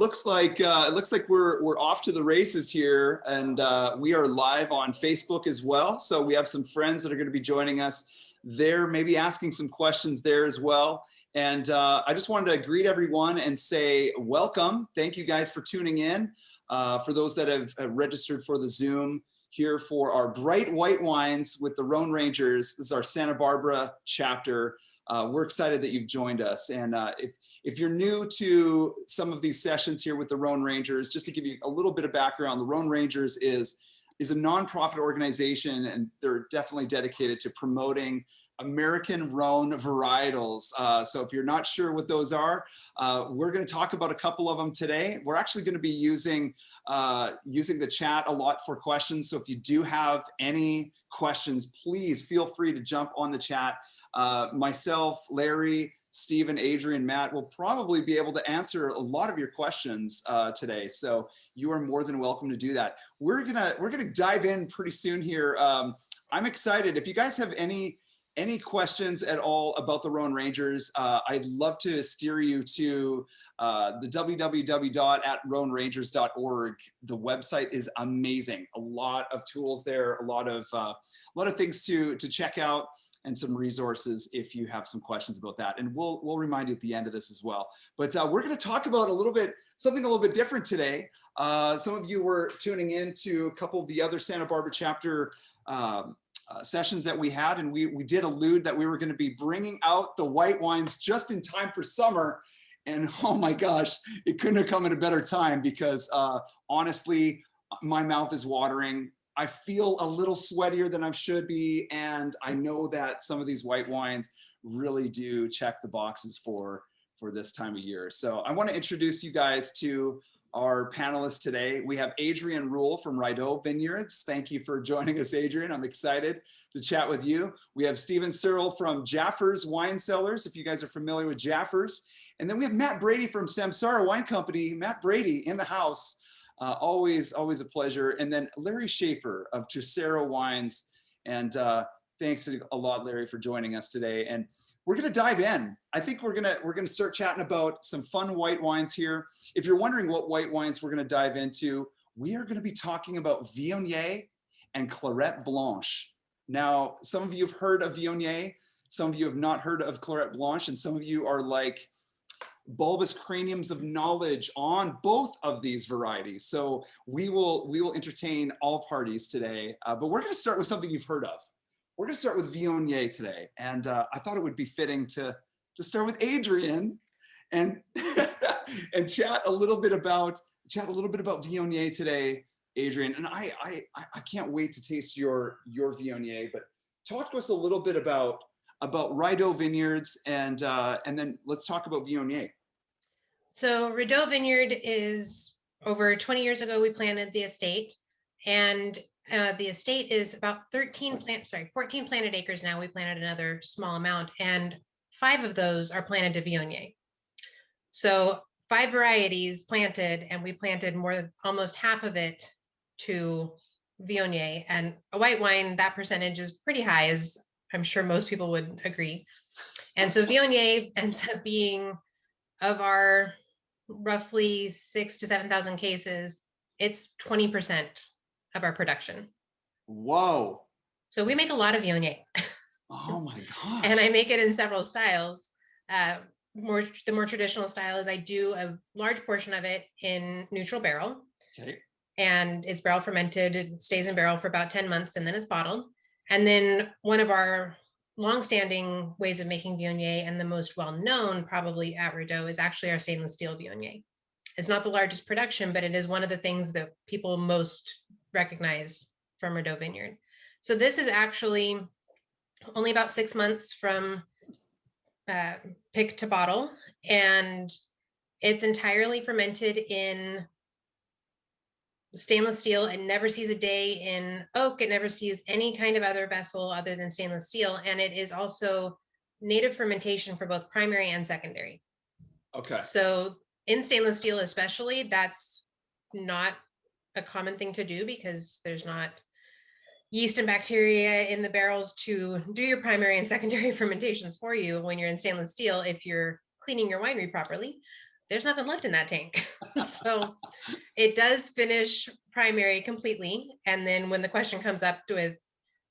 It looks like we're off to the races here, and we are live on Facebook as well. So we have some friends that are going to be joining us there, maybe asking some questions there as well. And I just wanted to greet everyone and say welcome. Thank you guys for tuning in. For those that have registered for the Zoom here for our bright white wines with the Rhone Rangers. This is our Santa Barbara chapter. We're excited that you've joined us. And if you're new to some of these sessions here with the Rhone Rangers, just to give you a little bit of background, the Rhone Rangers is a nonprofit organization, and they're definitely dedicated to promoting American Rhone varietals. So if you're not sure what those are, we're going to talk about a couple of them today. We're actually going to be using the chat a lot for questions. So if you do have any questions, please feel free to jump on the chat. Myself, Larry, Stephen, Adrienne, Matt will probably be able to answer a lot of your questions today. So you are more than welcome to do that. We're gonna dive in pretty soon here. I'm excited. If you guys have any questions at all about the Rhone Rangers, I'd love to steer you to the www.rhonerangers.org. The website is amazing. A lot of tools there, a lot of things to check out, and some resources if you have some questions about that. And we'll remind you at the end of this as well. But we're going to talk about something a little bit different today. Some of you were tuning in to a couple of the other Santa Barbara chapter sessions that we had, and we did allude that we were going to be bringing out the white wines just in time for summer. And oh my gosh, it couldn't have come at a better time, because honestly, my mouth is watering. I feel a little sweatier than I should be, and I know that some of these white wines really do check the boxes for this time of year. So I want to introduce you guys to our panelists today. We have Adrienne from Rideau Vineyards. Thank you for joining us, Adrienne. I'm excited to chat with you. We have Searle from Jaffurs Wine Cellars, if you guys are familiar with Jaffurs. And then we have Matt Brady from SAMsARA Wine Company. Matt Brady in the house. Always a pleasure. And then Larry Schaffer of Tercero Wines. And thanks a lot, Larry, for joining us today. And we're going to dive in. I think we're going to start chatting about some fun white wines here. If you're wondering what white wines we're going to dive into, we are going to be talking about Viognier and Clairette Blanche. Now, some of you have heard of Viognier, some of you have not heard of Clairette Blanche, and some of you are like bulbous craniums of knowledge on both of these varieties. So we will entertain all parties today, but we're going to start with something you've heard of. We're going to start with Viognier today, and I thought it would be fitting to start with Adrienne and and chat a little bit about Viognier today, Adrienne. And I can't wait to taste your Viognier, but talk to us a little bit about Rideau Vineyards, and then let's talk about Viognier. So Rideau Vineyard is over 20 years ago, we planted the estate, and the estate is about 14 planted acres now. We planted another small amount, and 5 of those are planted to Viognier. So 5 varieties planted, and we planted almost half of it to Viognier. And a white wine, that percentage is pretty high, as I'm sure most people would agree. And so Viognier ends up being, of our roughly 6,000 to 7,000 cases, it's 20% of our production. Whoa. So we make a lot of Viognier. Oh my gosh. And I make it in several styles. The more traditional style is I do a large portion of it in neutral barrel. Okay. And it's barrel fermented. It stays in barrel for about 10 months, and then it's bottled. And then one of our longstanding ways of making Viognier, and the most well-known probably at Rideau, is actually our stainless steel Viognier. It's not the largest production, but it is one of the things that people most recognize from Rideau Vineyard. So this is actually only about 6 months from pick to bottle, and it's entirely fermented in stainless steel. It never sees a day in oak. It never sees any kind of other vessel other than stainless steel. And it is also native fermentation for both primary and secondary. Okay. So in stainless steel especially, that's not a common thing to do, because there's not yeast and bacteria in the barrels to do your primary and secondary fermentations for you when you're in stainless steel, if you're cleaning your winery properly. there's nothing left in that tank. So it does finish primary completely. And then when the question comes up with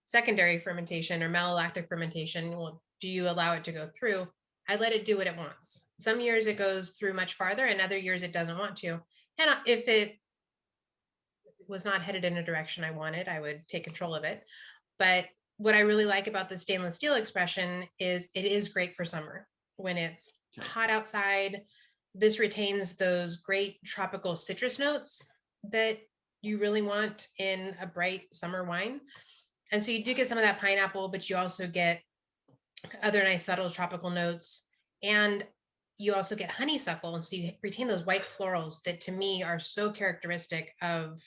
secondary fermentation or malolactic fermentation, well, do you allow it to go through? I let it do what it wants. Some years it goes through much farther, and other years it doesn't want to. And if it was not headed in a direction I wanted, I would take control of it. But what I really like about the stainless steel expression is it is great for summer when it's hot outside. This retains those great tropical citrus notes that you really want in a bright summer wine. And so you do get some of that pineapple, but you also get other nice subtle tropical notes. And you also get honeysuckle. And so you retain those white florals that to me are so characteristic of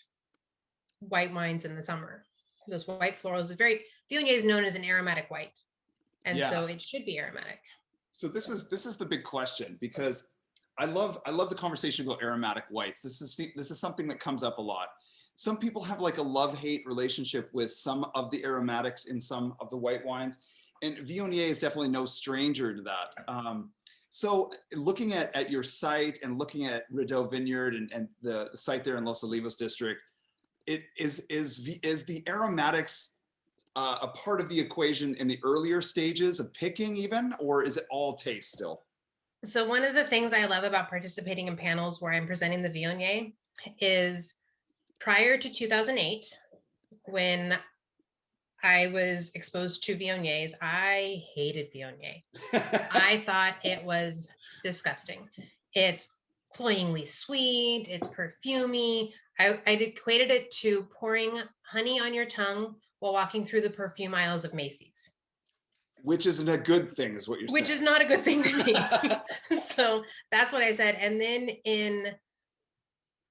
white wines in the summer. Those white florals, Viognier is known as an aromatic white. And so it should be aromatic. So this is the big question, because I love the conversation about aromatic whites. This is something that comes up a lot. Some people have like a love-hate relationship with some of the aromatics in some of the white wines, and Viognier is definitely no stranger to that. So looking at your site and looking at Rideau Vineyard and the site there in Los Olivos district, is the aromatics a part of the equation in the earlier stages of picking even, or is it all taste still? So one of the things I love about participating in panels where I'm presenting the Viognier is prior to 2008, when I was exposed to Viogniers, I hated Viognier. I thought it was disgusting. It's cloyingly sweet, it's perfumey. I equated it to pouring honey on your tongue while walking through the perfume aisles of Macy's. Which isn't a good thing, is what you're saying. Which is not a good thing to me. So that's what I said. And then in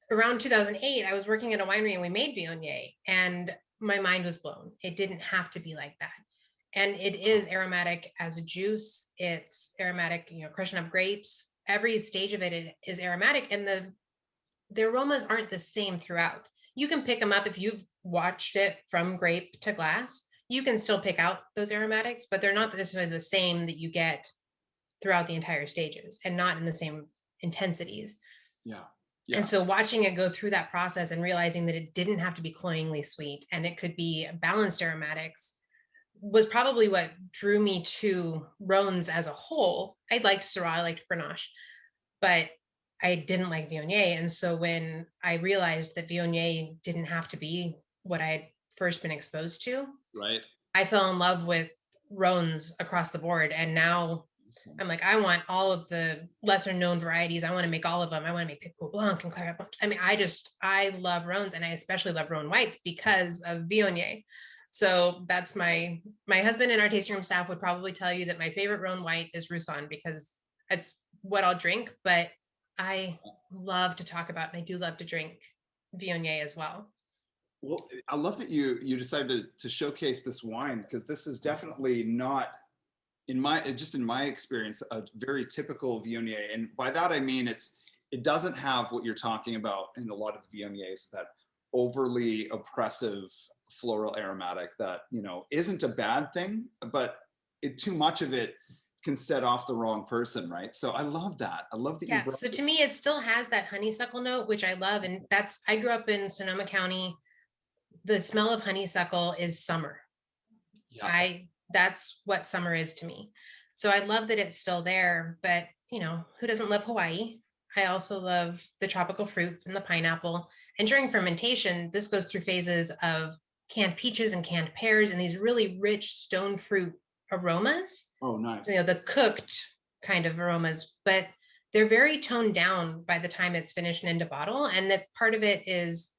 around 2008, I was working at a winery and we made Viognier, and my mind was blown. It didn't have to be like that. And it is aromatic as a juice. It's aromatic, crushing up grapes. Every stage of it is aromatic, and the aromas aren't the same throughout. You can pick them up if you've watched it from grape to glass. You can still pick out those aromatics, but they're not necessarily the same that you get throughout the entire stages, and not in the same intensities. Yeah. And so watching it go through that process and realizing that it didn't have to be cloyingly sweet and it could be balanced aromatics was probably what drew me to Rhones as a whole. I liked Syrah, I liked Grenache, but I didn't like Viognier. And so when I realized that Viognier didn't have to be what I had first been exposed to, right, I fell in love with Rhones across the board. And now I'm like, I want all of the lesser known varieties. I want to make all of them. I want to make Picpoul Blanc and Clairette Blanche. I mean, I love Rhones, and I especially love Rhone whites because of Viognier. So that's my husband and our tasting room staff would probably tell you that my favorite Rhone white is Roussanne because it's what I'll drink, but I love to talk about, and I do love to drink Viognier as well. Well, I love that you decided to showcase this wine, because this is definitely not, in my experience, a very typical Viognier. And by that I mean it doesn't have what you're talking about in a lot of Viogniers, that overly oppressive floral aromatic that isn't a bad thing, but too much of it can set off the wrong person, right? So I love that. I love that. Yeah. So to me, it still has that honeysuckle note, which I love, and I grew up in Sonoma County. The smell of honeysuckle is summer. Yeah. That's what summer is to me. So I love that it's still there, but who doesn't love Hawaii? I also love the tropical fruits and the pineapple. And during fermentation, this goes through phases of canned peaches and canned pears and these really rich stone fruit aromas. Oh, nice. The cooked kind of aromas, but they're very toned down by the time it's finished and into bottle. And that part of it is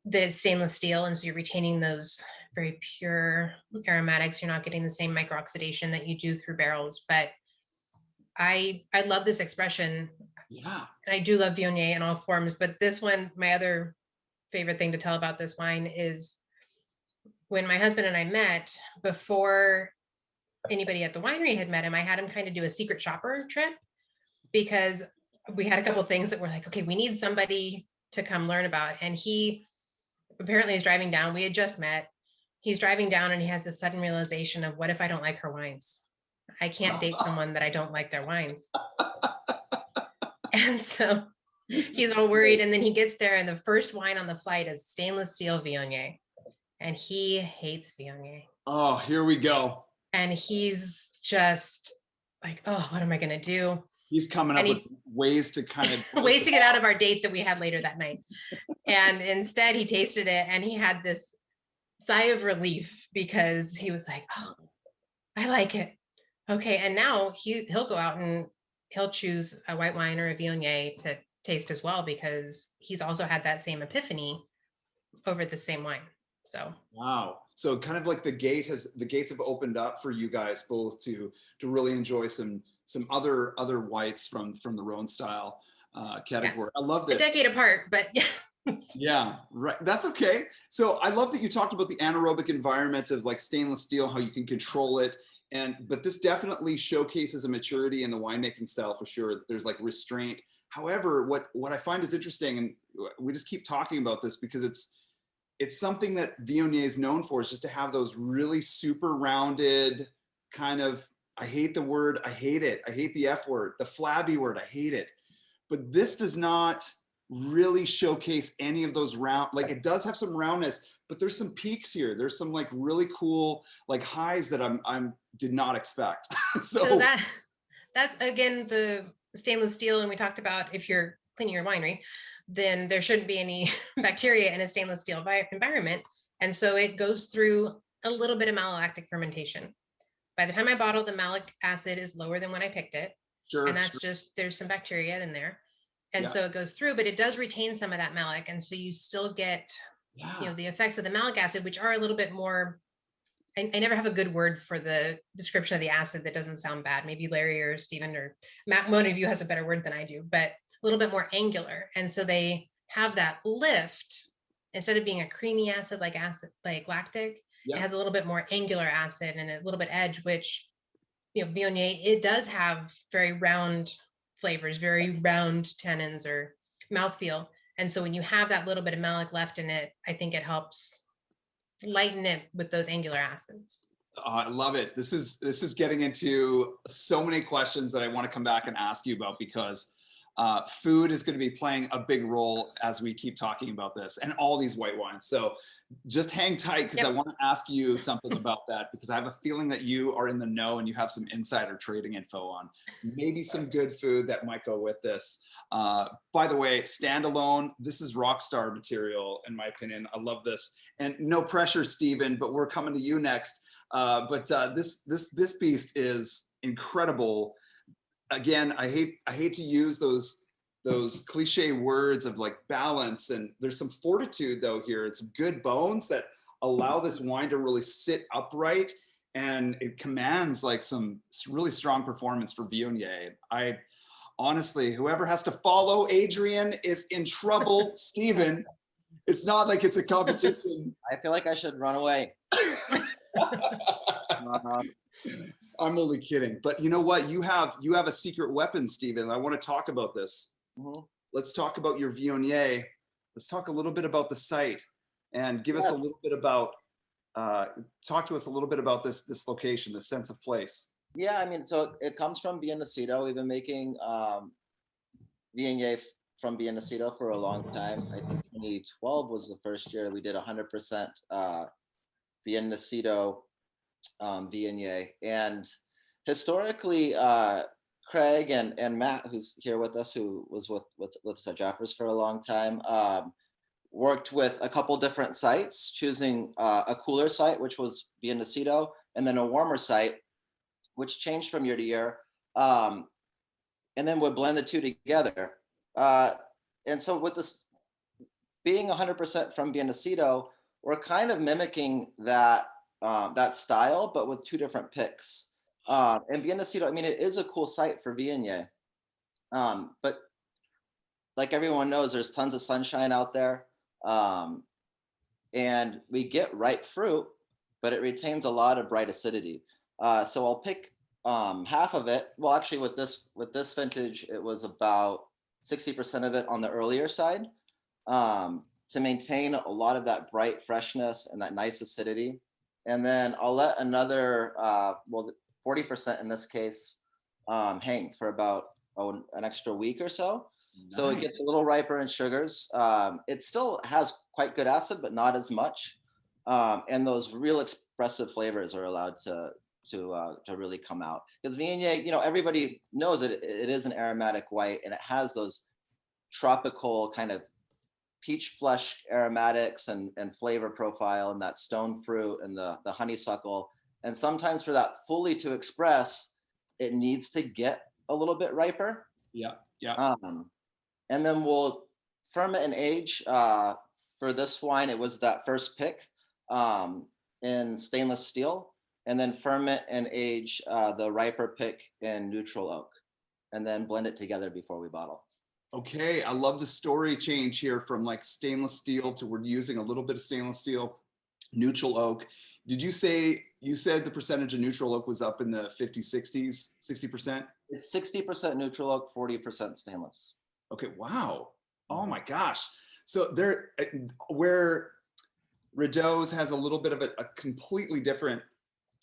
the stainless steel, and so you're retaining those very pure aromatics. You're not getting the same microoxidation that you do through barrels. But I love this expression. Yeah. And I do love Viognier in all forms. But this one, my other favorite thing to tell about this wine is when my husband and I met, before anybody at the winery had met him, I had him kind of do a secret shopper trip, because we had a couple of things that were like, okay, we need somebody to come learn about. And he apparently is driving down. We had just met. He's driving down and he has this sudden realization of, what if I don't like her wines? I can't date someone that I don't like their wines. And so he's all worried. And then he gets there, and the first wine on the flight is stainless steel Viognier. And he hates Viognier. Oh, here we go. And he's just like, oh, what am I going to do? He's coming up with ways to kind of ways to get out of our date that we had later that night. And instead he tasted it, and he had this sigh of relief, because he was like, oh, I like it. Okay. And now he'll go out and he'll choose a white wine or a Viognier to taste as well, because he's also had that same epiphany over the same wine. So wow. So kind of like the gates have opened up for you guys both to really enjoy some other whites from the Rhone style category. Yeah. I love this. A decade apart, but yeah, right. That's okay. So I love that you talked about the anaerobic environment of like stainless steel, how you can control it. But this definitely showcases a maturity in the winemaking style for sure. There's like restraint. However, what I find is interesting, and we just keep talking about this because it's something that Viognier is known for, is just to have those really super rounded kind of, I hate the word, I hate it. I hate the F word, the flabby word, I hate it. But this does not really showcase any of those round, like it does have some roundness, but there's some peaks here. There's some like really cool like highs that I'm did not expect. so that's again the stainless steel, and we talked about if you're cleaning your winery, then there shouldn't be any bacteria in a stainless steel environment, and so it goes through a little bit of malolactic fermentation. By the time I bottle, the malic acid is lower than when I picked it, and that's just there's some bacteria in there. And so it goes through, but it does retain some of that malic. And so you still get, the effects of the malic acid, which are a little bit more, I never have a good word for the description of the acid that doesn't sound bad. Maybe Larry or Stephen or Matt, one of you has a better word than I do, but a little bit more angular. And so they have that lift, instead of being a creamy acid like lactic, it has a little bit more angular acid and a little bit edge, which, Viognier, it does have very round flavors, very round tannins or mouthfeel. And so when you have that little bit of malic left in it, I think it helps lighten it with those angular acids. Oh, I love it. This is getting into so many questions that I want to come back and ask you about, because food is going to be playing a big role as we keep talking about this and all these white wines. So just hang tight, because I want to ask you something about that, because I have a feeling that you are in the know and you have some insider trading info on maybe some good food that might go with this. By the way, standalone, this is rock star material in my opinion. I love this, and no pressure, Stephen, but we're coming to you next. This beast is incredible. Again, I hate to use those cliche words of like balance, and there's some fortitude though here. It's good bones that allow this wine to really sit upright, and it commands like some really strong performance for Viognier. I honestly, whoever has to follow Adrienne is in trouble. Stephen, it's not like it's a competition. I feel like I should run away. I'm only kidding, but you know what? You have a secret weapon, Stephen. I want to talk about this. Mm-hmm. Let's talk about your Viognier. Let's talk a little bit about the site, and give us a little bit about. Talk to us a little bit about this location, the sense of place. Yeah, I mean, so it comes from Nacido. We've been making Viognier from Nacido for a long time. I think 2012 was the first year we did 100% Nacido Viognier. And historically, Craig and Matt, who's here with us, who was with us at Jaffurs for a long time, worked with a couple different sites, choosing a cooler site, which was Nacido, and then a warmer site, which changed from year to year, and then would blend the two together. And so with this being 100% from Nacido, we're kind of mimicking that style, but with two different picks. And Nacido, I mean, it is a cool site for Viognier, but like everyone knows, there's tons of sunshine out there, and we get ripe fruit, but it retains a lot of bright acidity. So I'll pick half of it. Well, actually, with this vintage, it was about 60% of it on the earlier side, to maintain a lot of that bright freshness and that nice acidity. And then I'll let another, 40% in this case, hang for about an extra week or so. So it Nice. gets a little riper in sugars. It still has quite good acid, but not as much. And those real expressive flavors are allowed to really come out. Because Viognier, you know, everybody knows it is an aromatic white, and it has those tropical kind of peach flesh aromatics and flavor profile, and that stone fruit and the honeysuckle. And sometimes for that fully to express, it needs to get a little bit riper. Yeah, yeah. And then we'll ferment and age. For this wine, it was that first pick in stainless steel, and then ferment and age the riper pick in neutral oak, and then blend it together before we bottle. Okay, I love the story change here from like stainless steel to we're using a little bit of stainless steel, neutral oak. Did you say, you said the percentage of neutral oak was up in the 50s, 60s, 60%? It's 60% neutral oak, 40% stainless. Okay, wow. Oh my gosh. So there, where Rideau's has a little bit of a completely different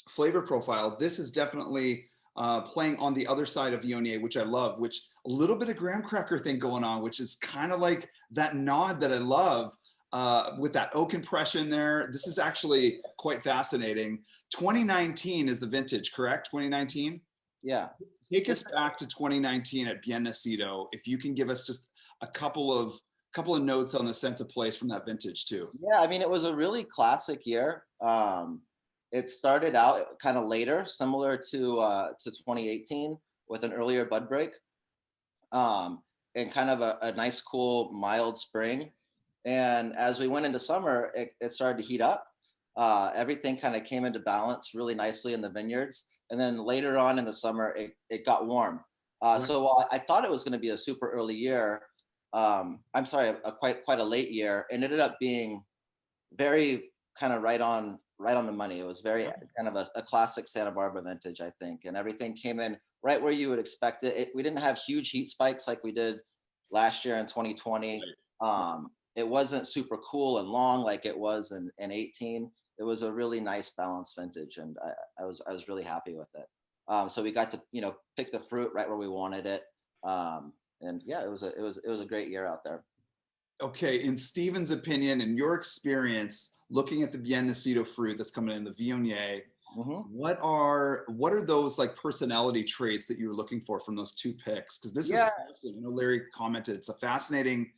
flavor profile, this is definitely playing on the other side of Viognier, which I love, which a little bit of graham cracker thing going on, which is kind of like that nod that I love with that oak impression there. This is actually quite fascinating. 2019 is the vintage, correct? 2019? Yeah. Take us back to 2019 at Bien Nacido. If you can give us just a couple of notes on the sense of place from that vintage too. Yeah, I mean, it was a really classic year. It started out kind of later, similar to 2018, with an earlier bud break, and kind of a nice, cool, mild spring. And as we went into summer, it started to heat up. Everything kind of came into balance really nicely in the vineyards. And then later on in the summer, it got warm. So while I thought it was going to be a super early year, I'm sorry, quite a late year, and ended up being very kind of right on the money. It was very kind of a classic Santa Barbara vintage, I think, and everything came in right where you would expect it. We didn't have huge heat spikes like we did last year in 2020. It wasn't super cool and long like it was in 18. It was a really nice balanced vintage, and I was really happy with it. So we got to, you know, pick the fruit right where we wanted it, and yeah, it was a great year out there. Okay, in Stephen's opinion and your experience looking at the Bien Nacido fruit that's coming in the Viognier, what are those like personality traits that you were looking for from those two picks? Because this is fascinating. You know, Larry commented it's a fascinating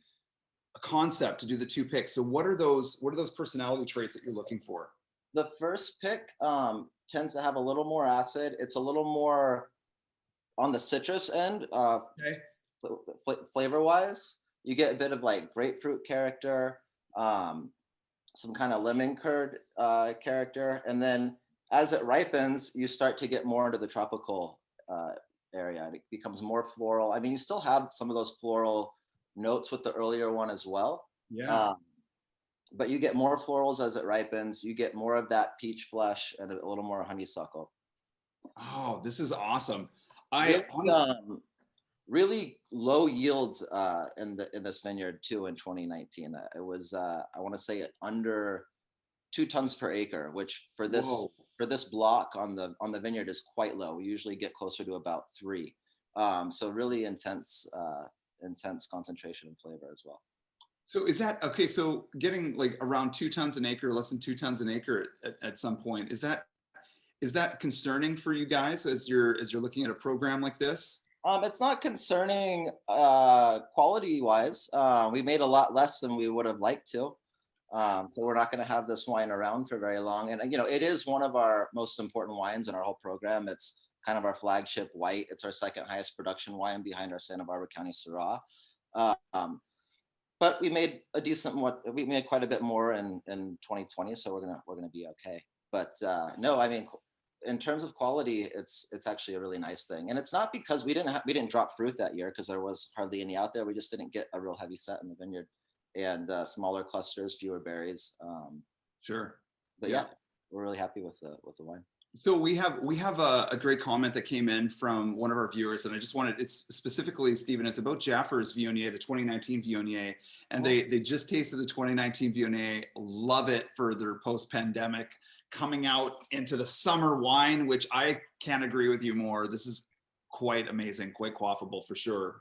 concept to do the two picks. So what are those personality traits that you're looking for? The first pick tends to have a little more acid. It's a little more on the citrus end, flavor wise. You get a bit of like grapefruit character, some kind of lemon curd character, and then as it ripens, you start to get more into the tropical area. It becomes more floral. I mean, you still have some of those floral notes with the earlier one as well. Yeah. But you get more florals as it ripens. You get more of that peach flesh and a little more honeysuckle. Oh, this is awesome. Really low yields in this vineyard too in 2019. It was I want to say under 2 tons per acre, which for this block on the vineyard is quite low. We usually get closer to about 3. So really intense concentration and flavor as well. So is that okay? So getting like around 2 tons an acre, less than 2 tons an acre at some point, is that concerning for you guys as you're looking at a program like this? It's not concerning quality wise. We made a lot less than we would have liked to. So we're not going to have this wine around for very long. And, you know, it is one of our most important wines in our whole program. It's kind of our flagship white. It's our second highest production wine behind our Santa Barbara County Syrah. But we made we made quite a bit more in 2020. So we're going to be okay. But no, I mean, in terms of quality, it's actually a really nice thing. And it's not because we didn't drop fruit that year, because there was hardly any out there. We just didn't get a real heavy set in the vineyard, and smaller clusters, fewer berries. Sure. But yeah, we're really happy with the wine. So we have a great comment that came in from one of our viewers, and I just wanted, it's specifically, Stephen, it's about Jaffurs Viognier, the 2019 Viognier, and they just tasted the 2019 Viognier, love it for their post-pandemic coming out into the summer wine, which I can't agree with you more. This is quite amazing, quite quaffable for sure.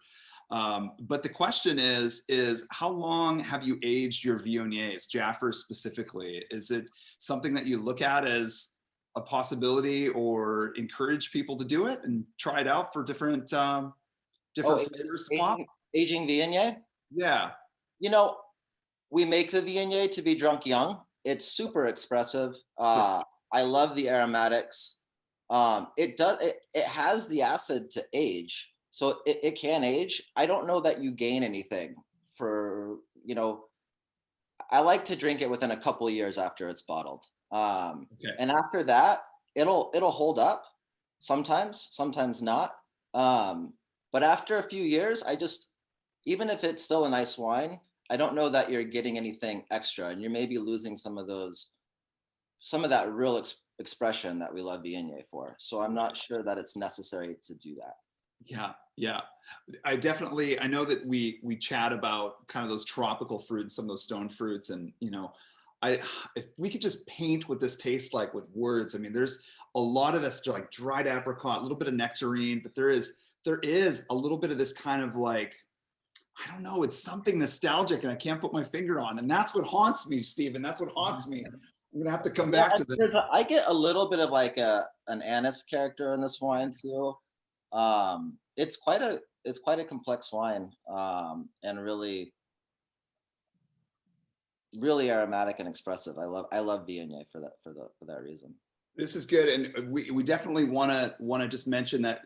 But the question is how long have you aged your Viogniers, Jaffurs specifically? Is it something that you look at as a possibility or encourage people to do it and try it out for different flavors to pop? Aging Viognier? Yeah. You know, we make the Viognier to be drunk young. It's super expressive. I love the aromatics. It has the acid to age, so it can age. I don't know that you gain anything for, you know, I like to drink it within a couple of years after it's bottled. And after that, it'll hold up sometimes not. But after a few years, even if it's still a nice wine, I don't know that you're getting anything extra, and you're maybe losing some of that real expression that we love Viognier for. So I'm not sure that it's necessary to do that. Yeah. I know that we chat about kind of those tropical fruits, some of those stone fruits, and you know, if we could just paint what this tastes like with words. I mean, there's a lot of this like dried apricot, a little bit of nectarine, but there is a little bit of this kind of like, I don't know, it's something nostalgic and I can't put my finger on. And that's what haunts me, Stephen. That's what haunts me. I'm gonna have to come back to this. I get a little bit of like an Ynez character in this wine too. It's quite a complex wine, and really aromatic and expressive. I love Viognier for that reason. This is good, and we definitely want to just mention that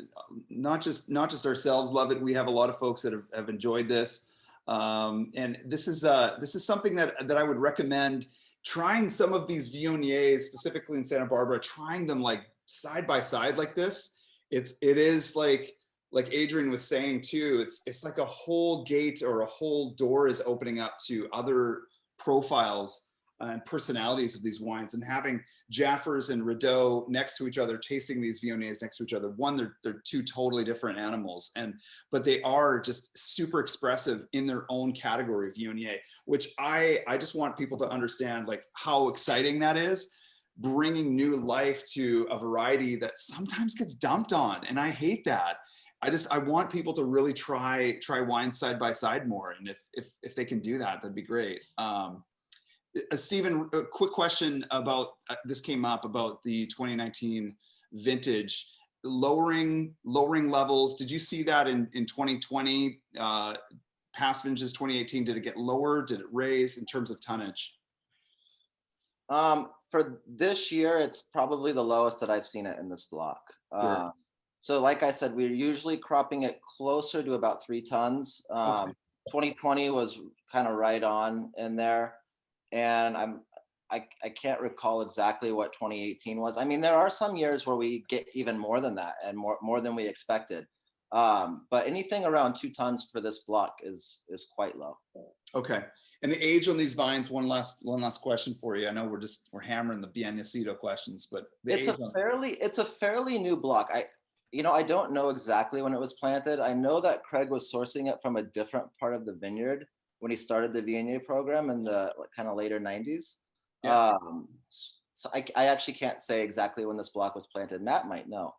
not just ourselves love it. We have a lot of folks that have enjoyed this, and this is something that I would recommend trying some of these Viogniers, specifically in Santa Barbara, trying them like side by side like this. It is like Adrienne was saying too. It's like a whole gate or a whole door is opening up to other profiles and personalities of these wines, and having Jaffurs and Rideau next to each other, tasting these Viogniers next to each other. One, they're two totally different animals, but they are just super expressive in their own category of Viognier, which I just want people to understand like how exciting that is, bringing new life to a variety that sometimes gets dumped on, and I hate that. I want people to really try wine side by side more, and if they can do that, that'd be great. Stephen, a quick question about this came up about the 2019 vintage lowering levels. Did you see that in 2020 past vintages 2018? Did it get lower? Did it raise in terms of tonnage? For this year, it's probably the lowest that I've seen it in this block. Sure. So like I said, we're usually cropping it closer to about 3 tons. 2020 was kind of right on in there. And I can't recall exactly what 2018 was. I mean, there are some years where we get even more than that and more than we expected. But anything around 2 tons for this block is quite low. Okay. And the age on these vines, one last question for you. I know we're hammering the Nacido questions, but it's a fairly new block. I don't know exactly when it was planted. I know that Craig was sourcing it from a different part of the vineyard when he started the Viognier program in the kind of later 90s. Yeah. So I actually can't say exactly when this block was planted. Matt might know.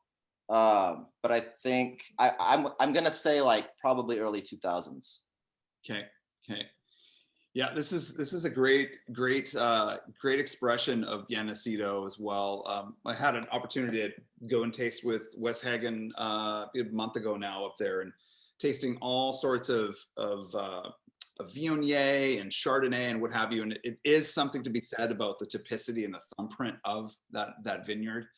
But I think I'm gonna say like probably early 2000s. Okay. Yeah, this is a great expression of Nacido as well. I had an opportunity to go and taste with Wes Hagen a month ago now up there, and tasting all sorts of Viognier and Chardonnay and what have you. And it is something to be said about the typicity and the thumbprint of that vineyard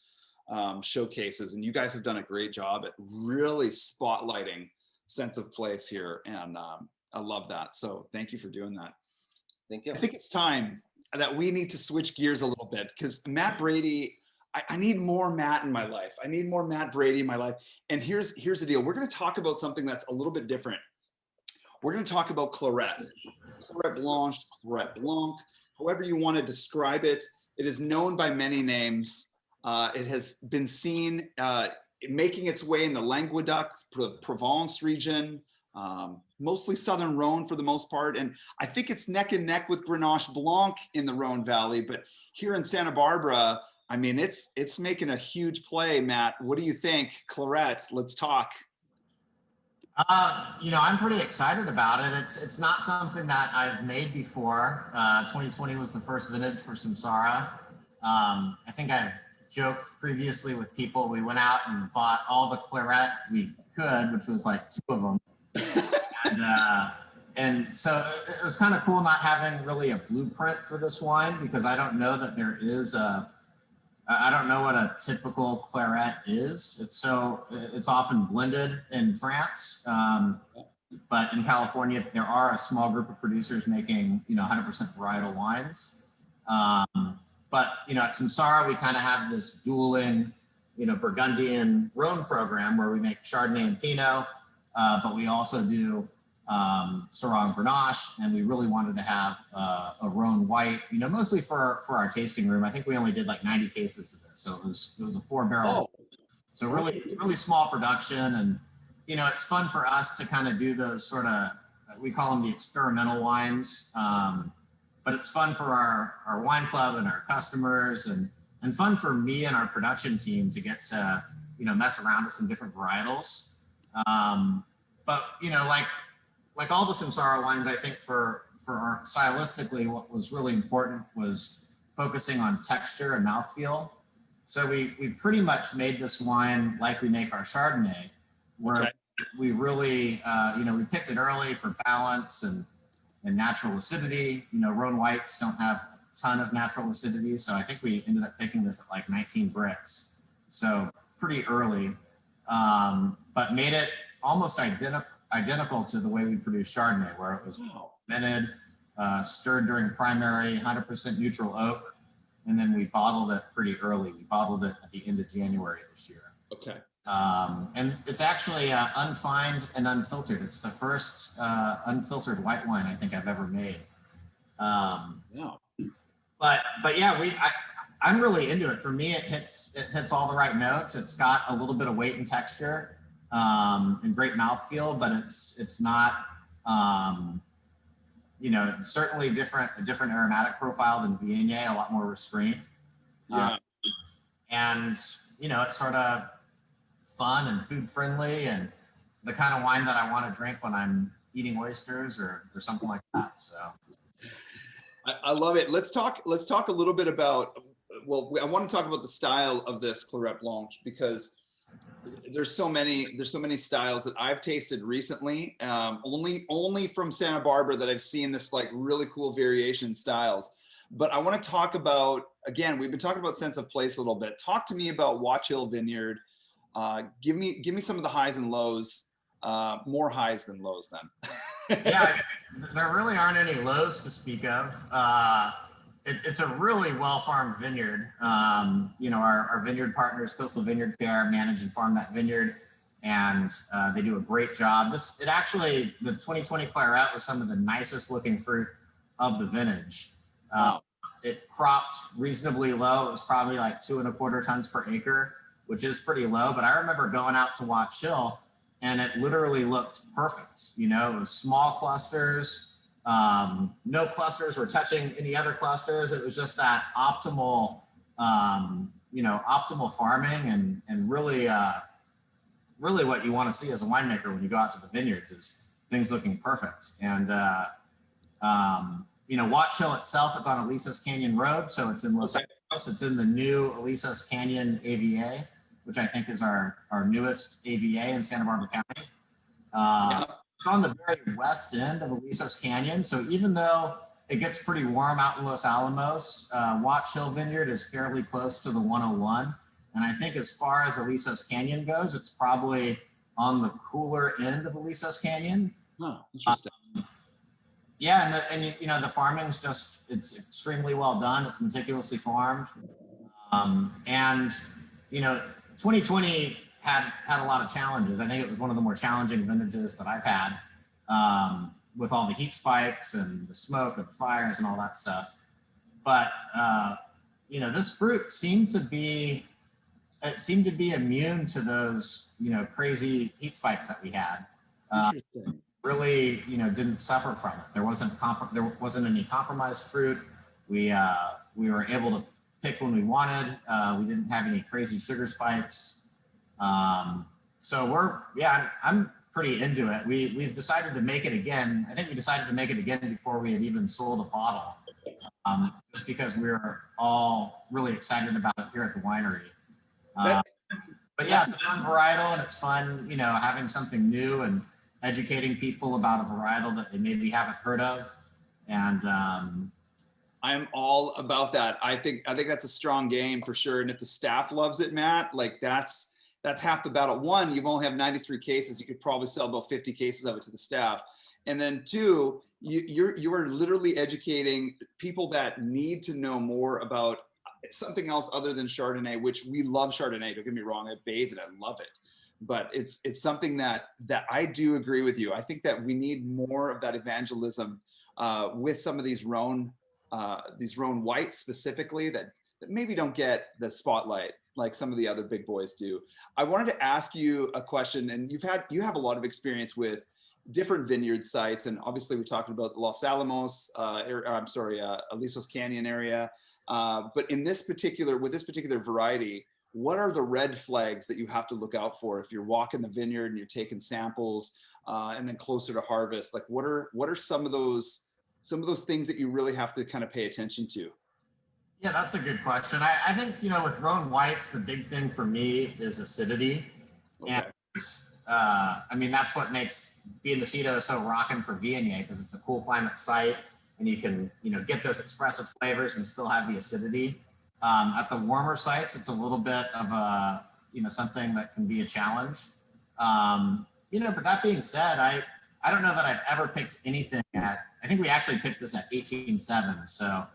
showcases. And you guys have done a great job at really spotlighting sense of place here. And I love that. So thank you for doing that. Thank you. I think it's time that we need to switch gears a little bit, because Matt Brady, I need more Matt in my life. I need more Matt Brady in my life. And here's the deal. We're going to talk about something that's a little bit different. We're going to talk about Clairette Blanche, Clairette Blanche, however you want to describe it. It is known by many names. It has been seen making its way in the Languedoc, Provence region, mostly Southern Rhone for the most part. And I think it's neck and neck with Grenache Blanc in the Rhone Valley. But here in Santa Barbara, I mean, it's making a huge play, Matt. What do you think? Clairette, let's talk. I'm pretty excited about it. It's not something that I've made before. 2020 was the first vintage for SAMsARA. I think I've joked previously with people. We went out and bought all the Clairette we could, which was like 2 of them. And so it was kind of cool not having really a blueprint for this wine, because I don't know that there is I don't know what a typical Clairette is. It's often blended in France, but in California, there are a small group of producers making, 100% varietal wines. But, at SAMsARA, we kind of have this dueling, Burgundian Rhone program where we make Chardonnay and Pinot, but we also do Syrah and Grenache, and we really wanted to have a Rhone white, mostly for our tasting room. I think we only did like 90 cases of this, so it was a 4-barrel. Oh. So really small production, and it's fun for us to kind of do those sort of, we call them the experimental wines, but it's fun for our wine club and our customers, and fun for me and our production team to get to mess around with some different varietals. But like all the SAMsARA wines, I think for our stylistically, what was really important was focusing on texture and mouthfeel. So we pretty much made this wine like we make our Chardonnay, where we really, we picked it early for balance and natural acidity. Rhone whites don't have a ton of natural acidity, so I think we ended up picking this at like 19 bricks. So pretty early, but made it almost identical to the way we produce Chardonnay, where it was fermented, stirred during primary, 100% neutral oak, and then we bottled it pretty early. We bottled it at the end of January this year. Okay. And it's actually unfined and unfiltered. It's the first unfiltered white wine I think I've ever made. But yeah, I'm really into it. For me, it hits all the right notes. It's got a little bit of weight and texture, and great mouthfeel, but it's not, certainly a different aromatic profile than Viognier, a lot more restrained. And it's sort of fun and food friendly, and the kind of wine that I want to drink when I'm eating oysters or something like that. So I love it. Let's talk a little bit about, I want to talk about the style of this Clairette Blanche, because there's so many styles that I've tasted recently, only from Santa Barbara, that I've seen this like really cool variation styles. But I want to talk about, again, we've been talking about sense of place a little bit. Talk to me about Watch Hill Vineyard. Give me some of the highs and lows, more highs than lows then. Yeah, there really aren't any lows to speak of. It's a really well-farmed vineyard. Our vineyard partners, Coastal Vineyard Care, manage and farm that vineyard, and they do a great job. The 2020 Clairette was some of the nicest looking fruit of the vintage. It cropped reasonably low. It was probably like 2.25 tons per acre, which is pretty low. But I remember going out to Watch Hill, and it literally looked perfect. It was small clusters. No clusters were touching any other clusters. It was just that optimal, optimal farming, and really what you want to see as a winemaker when you go out to the vineyards is things looking perfect. And Watch Hill itself, it's on Ynez Canyon Road, so it's in Los Angeles. It's in the new Ynez Canyon AVA, which I think is our newest AVA in Santa Barbara County. It's on the very west end of Ynez Canyon, so even though it gets pretty warm out in Los Alamos, Watch Hill Vineyard is fairly close to the 101. And I think as far as Ynez Canyon goes, it's probably on the cooler end of Ynez Canyon. Oh, interesting. The farming's it's extremely well done. It's meticulously farmed. 2020 had a lot of challenges. I think it was one of the more challenging vintages that I've had, with all the heat spikes and the smoke and the fires and all that stuff. But this fruit seemed to be immune to those crazy heat spikes that we had. Interesting. Really, didn't suffer from it. There wasn't any compromised fruit. We were able to pick when we wanted. We didn't have any crazy sugar spikes. So I'm pretty into it. We've decided to make it again. I think we decided to make it again before we had even sold a bottle, just because we were all really excited about it here at the winery. But yeah, it's a fun varietal, and it's fun, having something new and educating people about a varietal that they maybe haven't heard of. And I'm all about that. I think that's a strong game for sure. And if the staff loves it, Matt, like that's half the battle. One, you only have 93 cases. You could probably sell about 50 cases of it to the staff. And then two, you are literally educating people that need to know more about something else other than Chardonnay, which we love Chardonnay. Don't get me wrong, I bathe it, I love it. But it's something that I do agree with you. I think that we need more of that evangelism with some of these Rhone whites specifically that maybe don't get the spotlight like some of the other big boys do. I wanted to ask you a question, and you have a lot of experience with different vineyard sites, and obviously we're talking about Los Alamos, Alisos Canyon area. But with this particular variety, what are the red flags that you have to look out for if you're walking the vineyard and you're taking samples, and then closer to harvest? Like what are some of those things that you really have to kind of pay attention to? Yeah, that's a good question. I think, with Rhone whites, the big thing for me is acidity. Okay. And that's what makes Nacido so rocking for Viognier, because it's a cool climate site and you can, get those expressive flavors and still have the acidity. At the warmer sites, it's a little bit of a, something that can be a challenge. But that being said, I don't know that I've ever picked anything I think we actually picked this at 18.7. So,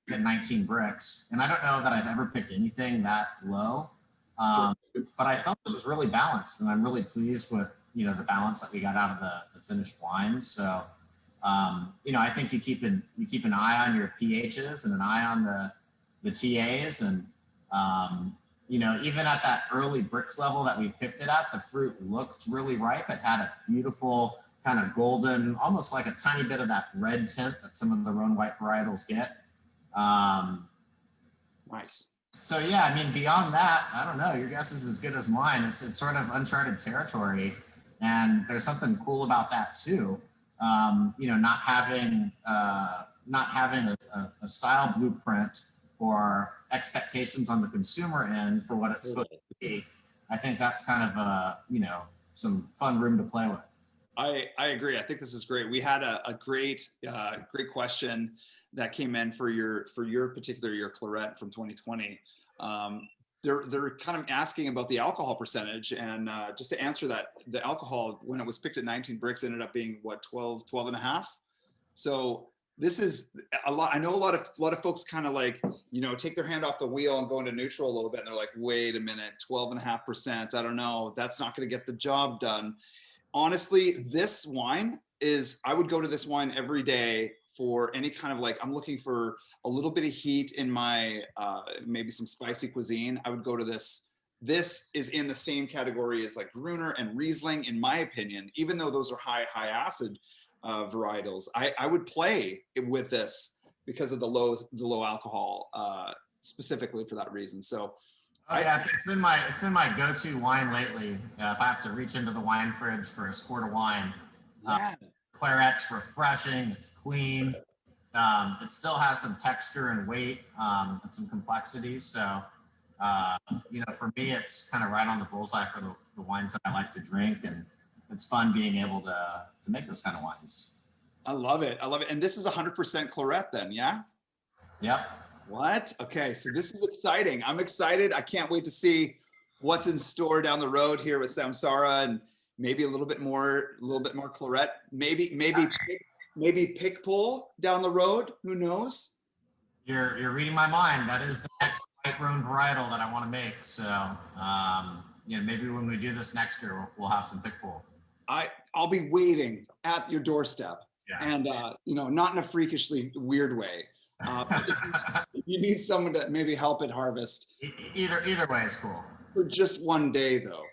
at 19 bricks, and I don't know that I've ever picked anything that low, but I felt it was really balanced, and I'm really pleased with the balance that we got out of the finished wine. So I think you keep an eye on your pHs and an eye on the TAs, and even at that early bricks level that we picked it at, the fruit looked really ripe. It had a beautiful kind of golden, almost like a tiny bit of that red tint that some of the Rhone white varietals get. Nice. So yeah, beyond that, I don't know. Your guess is as good as mine. It's sort of uncharted territory, and there's something cool about that too. Not having a style blueprint or expectations on the consumer end for what it's supposed to be. I think that's kind of some fun room to play with. I agree. I think this is great. We had a great question that came in for your particular year Clairette from 2020. They're kind of asking about the alcohol percentage, and just to answer that, the alcohol when it was picked at 19 bricks ended up being what, 12 and a half. So this is a lot. I know a lot of folks kind of like, take their hand off the wheel and go into neutral a little bit, and they're like, wait a minute, 12.5%. I don't know. That's not going to get the job done. Honestly, this wine I would go to this wine every day for any kind of I'm looking for a little bit of heat in my, maybe some spicy cuisine. I would go to this. This is in the same category as like Gruner and Riesling, in my opinion, even though those are high acid varietals. I would play with this because of the low alcohol, specifically for that reason. So it's been my go-to wine lately. If I have to reach into the wine fridge for a squirt of wine, Clairette's refreshing. It's clean. It still has some texture and weight, and some complexity. So, for me, it's kind of right on the bullseye for the wines that I like to drink, and it's fun being able to make those kind of wines. I love it. And this is 100% Clairette then, yeah? Yep. What? Okay, so this is exciting. I'm excited. I can't wait to see what's in store down the road here with SAMsARA, and maybe a little bit more Clairette. Maybe pick pull down the road. Who knows? You're reading my mind. That is the next white Rhone varietal that I want to make. So maybe when we do this next year, we'll have some pick pull. I'll be waiting at your doorstep, and not in a freakishly weird way. If you need someone to maybe help at harvest. Either way is cool. For just one day though,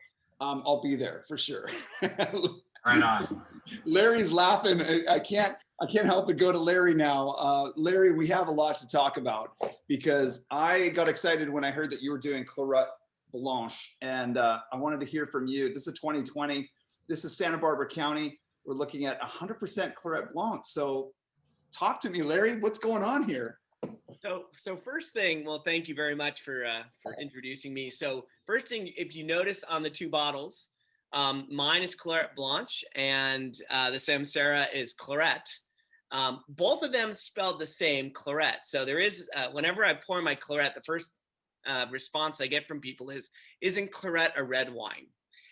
I'll be there for sure. Right on. Larry's laughing. I can't help but go to Larry now. Larry, we have a lot to talk about. because I got excited when I heard that you were doing Clairette Blanche, and I wanted to hear from you. This is 2020. This is Santa Barbara County. We're looking at 100% Clairette Blanche. So talk to me, Larry. What's going on here? So first thing, well, thank you very much for introducing me. So first thing, if you notice on the two bottles, mine is Clairette Blanche and the SAMsARA is Clairette. Both of them spelled the same, Clairette. So there is, whenever I pour my Clairette, the first response I get from people is, isn't Clairette a red wine?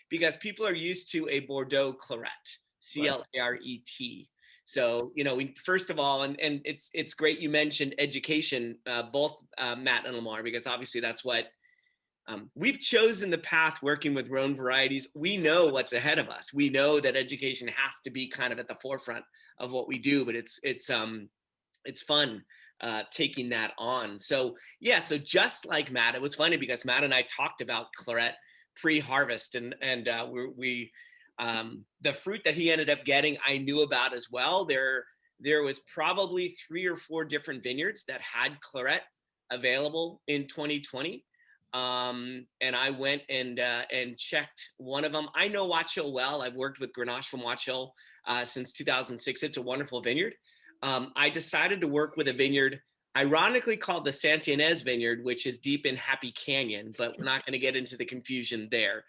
Because people are used to a Bordeaux Clairette, C-L-A-R-E-T. So, you know, first of all, and it's great you mentioned education, both Matt and Lamar, because obviously that's what we've chosen the path working with Rhone varieties. We know what's ahead of us. We know that education has to be kind of at the forefront of what we do, but it's fun taking that on. So yeah, so just like Matt, it was funny because Matt and I talked about Clairette pre-harvest, and the fruit that he ended up getting, I knew about as well. There was probably 3 or 4 different vineyards that had Clairette available in 2020. And I went and checked one of them. I know Watch Hill well. I've worked with Grenache from Watch Hill since 2006. It's a wonderful vineyard. I decided to work with a vineyard ironically called the Santa Ynez Vineyard, which is deep in Happy Canyon, but we're not going to get into the confusion there.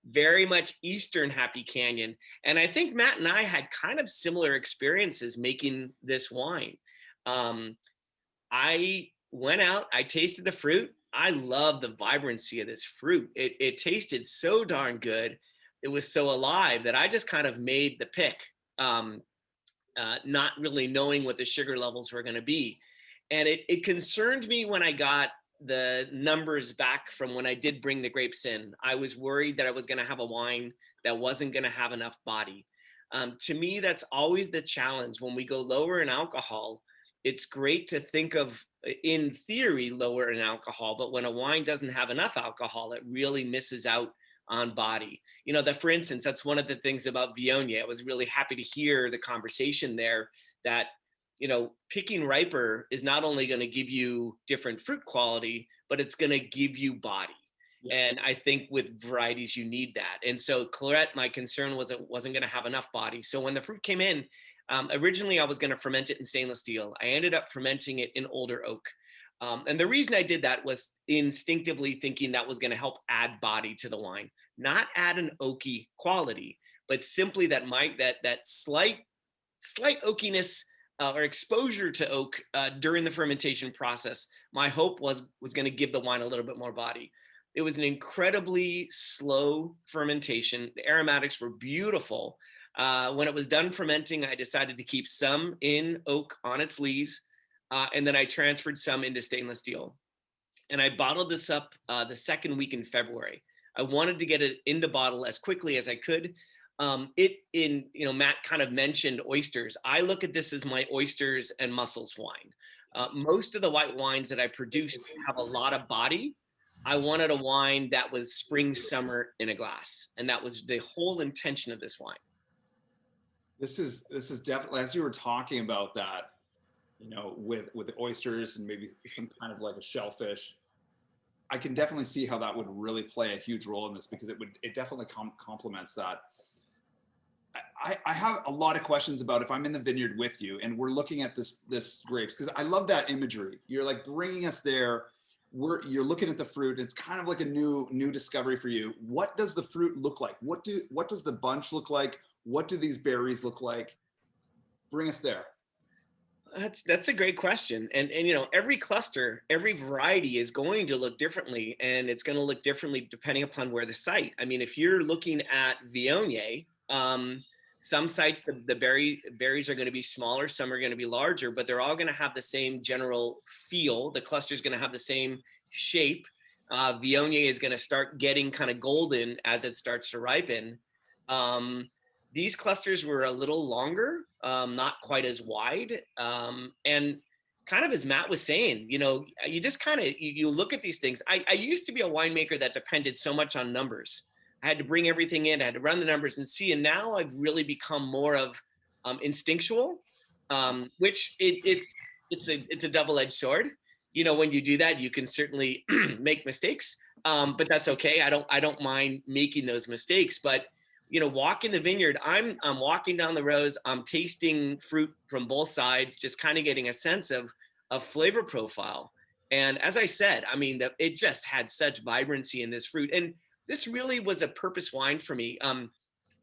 Very much Eastern Happy Canyon. And I think Matt and I had kind of similar experiences making this wine. I went out, I tasted the fruit. I love the vibrancy of this fruit. It tasted so darn good. It was so alive that I just kind of made the pick, not really knowing what the sugar levels were going to be. And it concerned me when I got the numbers back from when I did bring the grapes in. I was worried that I was going to have a wine that wasn't going to have enough body. To me, that's always the challenge. When we go lower in alcohol, it's great to think of, in theory, lower in alcohol, but when a wine doesn't have enough alcohol, it really misses out on body. You know, that, for instance, that's one of the things about Viognier. I was really happy to hear the conversation there that, you know, picking riper is not only going to give you different fruit quality, but it's going to give you body. Yeah. And I think with varieties, you need that. And so Clairette, my concern was it wasn't going to have enough body. So when the fruit came in, originally I was going to ferment it in stainless steel. I ended up fermenting it in older oak. And the reason I did that was instinctively thinking that was going to help add body to the wine, not add an oaky quality, but simply that that slight oakiness or exposure to oak during the fermentation process. My hope was going to give the wine a little bit more body. It was an incredibly slow fermentation. The aromatics were beautiful. When it was done fermenting, I decided to keep some in oak on its lees, and then I transferred some into stainless steel. And I bottled this up the second week in February. I wanted to get it into bottle as quickly as I could. Matt kind of mentioned oysters. I look at this as my oysters and mussels wine. Most of the white wines that I produced have a lot of body. I wanted a wine that was spring, summer in a glass. And that was the whole intention of this wine. This is definitely, as you were talking about that, you know, with the oysters and maybe some kind of like a shellfish, I can definitely see how that would really play a huge role in this, because it definitely complements that. I have a lot of questions about if I'm in the vineyard with you and we're looking at this grapes, because I love that imagery. You're like bringing us there. You're looking at the fruit. It's kind of like a new discovery for you. What does the fruit look like? What does the bunch look like? What do these berries look like? Bring us there. That's a great question. And you know, every cluster, every variety is going to look differently, and it's going to look differently depending upon where the site. I mean, if you're looking at Viognier, some sites, the berries are going to be smaller, some are going to be larger, but they're all going to have the same general feel. The cluster is going to have the same shape. Viognier is going to start getting kind of golden as it starts to ripen. These clusters were a little longer, not quite as wide. And kind of as Matt was saying, you know, you just kind of, you look at these things. I used to be a winemaker that depended so much on numbers. I had to bring everything in, I had to run the numbers and see. And now I've really become more of instinctual, which it's a double-edged sword. you know, when you do that, you can certainly make mistakes, but that's okay. I don't mind making those mistakes. But you know, walking the vineyard, I'm walking down the rows, I'm tasting fruit from both sides, just kind of getting a sense of flavor profile. And as I said, I mean, it just had such vibrancy in this fruit, and this really was a purpose wine for me.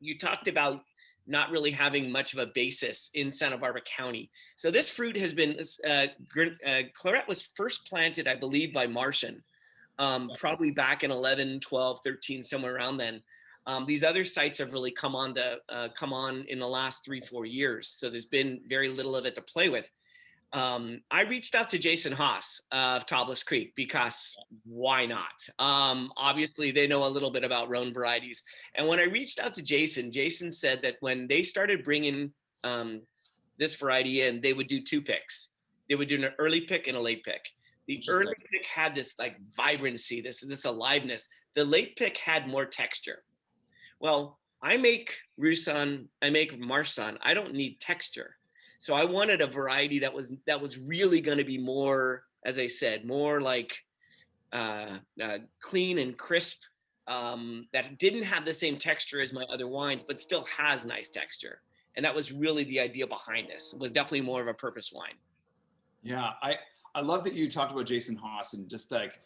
You talked about not really having much of a basis in Santa Barbara County. So this fruit has been, Clairette was first planted, I believe, by Martian, probably back in 11, 12, 13, somewhere around then. These other sites have really come on in the last 3-4 years. So there's been very little of it to play with. I reached out to Jason Haas of Tobless Creek because why not? Obviously, they know a little bit about Rhone varieties. And when I reached out to Jason, Jason said that when they started bringing this variety in, they would do 2 picks. They would do an early pick and a late pick. The early pick had this like vibrancy, this aliveness. The late pick had more texture. Well, I make Roussanne, I make Marsanne. I don't need texture. So I wanted a variety that was really going to be more, as I said, more like clean and crisp, that didn't have the same texture as my other wines, but still has nice texture. And that was really the idea behind this. It was definitely more of a purpose wine. Yeah, I love that you talked about Jason Haas and just like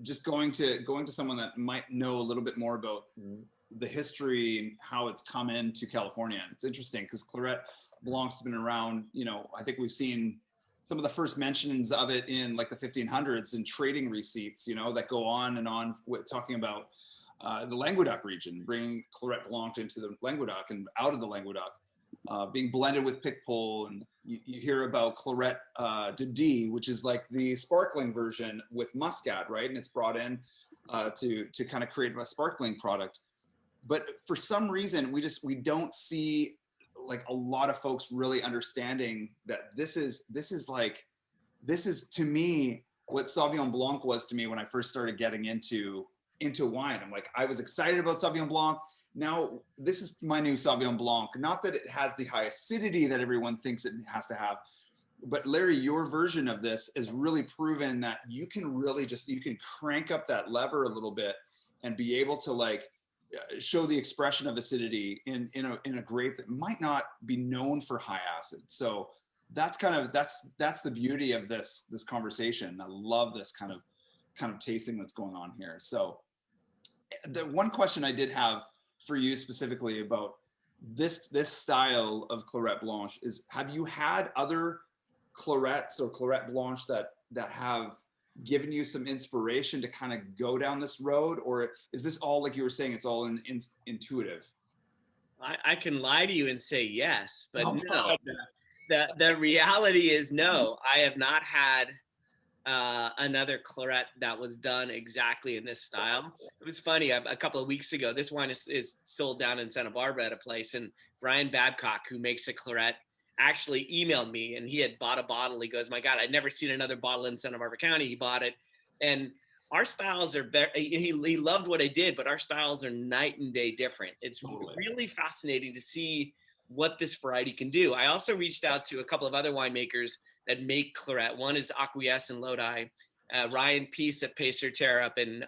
just going to someone that might know a little bit more about the history and how it's come into California. It's interesting because Clairette Blanche has been around, you know, I think we've seen some of the first mentions of it in like the 1500s in trading receipts, you know, that go on and on with talking about the Languedoc region, bringing Clairette Blanche into the Languedoc and out of the Languedoc, being blended with Picpoul. And you hear about Clairette de Die, which is like the sparkling version with Muscat, right? And it's brought in to kind of create a sparkling product. But for some reason, we don't see like a lot of folks really understanding that this is to me what Sauvignon Blanc was to me when I first started getting into wine. I'm like, I was excited about Sauvignon Blanc. Now this is my new Sauvignon Blanc. Not that it has the high acidity that everyone thinks it has to have, but Larry, your version of this is really proven that you can really you can crank up that lever a little bit and be able to like show the expression of acidity in a grape that might not be known for high acid. So that's the beauty of this conversation. I love this kind of tasting that's going on here. So the one question I did have for you specifically about this style of Clairette Blanche is, have you had other Clairettes or Clairette Blanche that have given you some inspiration to kind of go down this road, or is this all, like you were saying, it's all intuitive? I can lie to you and say yes, but no. The reality is no. I have not had another Clairette that was done exactly in this style. It was funny. A couple of weeks ago, this wine is sold down in Santa Barbara at a place, and Brian Babcock, who makes a Clairette, actually emailed me, and he had bought a bottle. He goes, my God, I'd never seen another bottle in Santa Barbara County. He bought it. And our styles are better. He loved what I did, but our styles are night and day different. It's really fascinating to see what this variety can do. I also reached out to a couple of other winemakers that make Clairette. One is Acquiesce in Lodi, Ryan Peace at Pacer Terre up in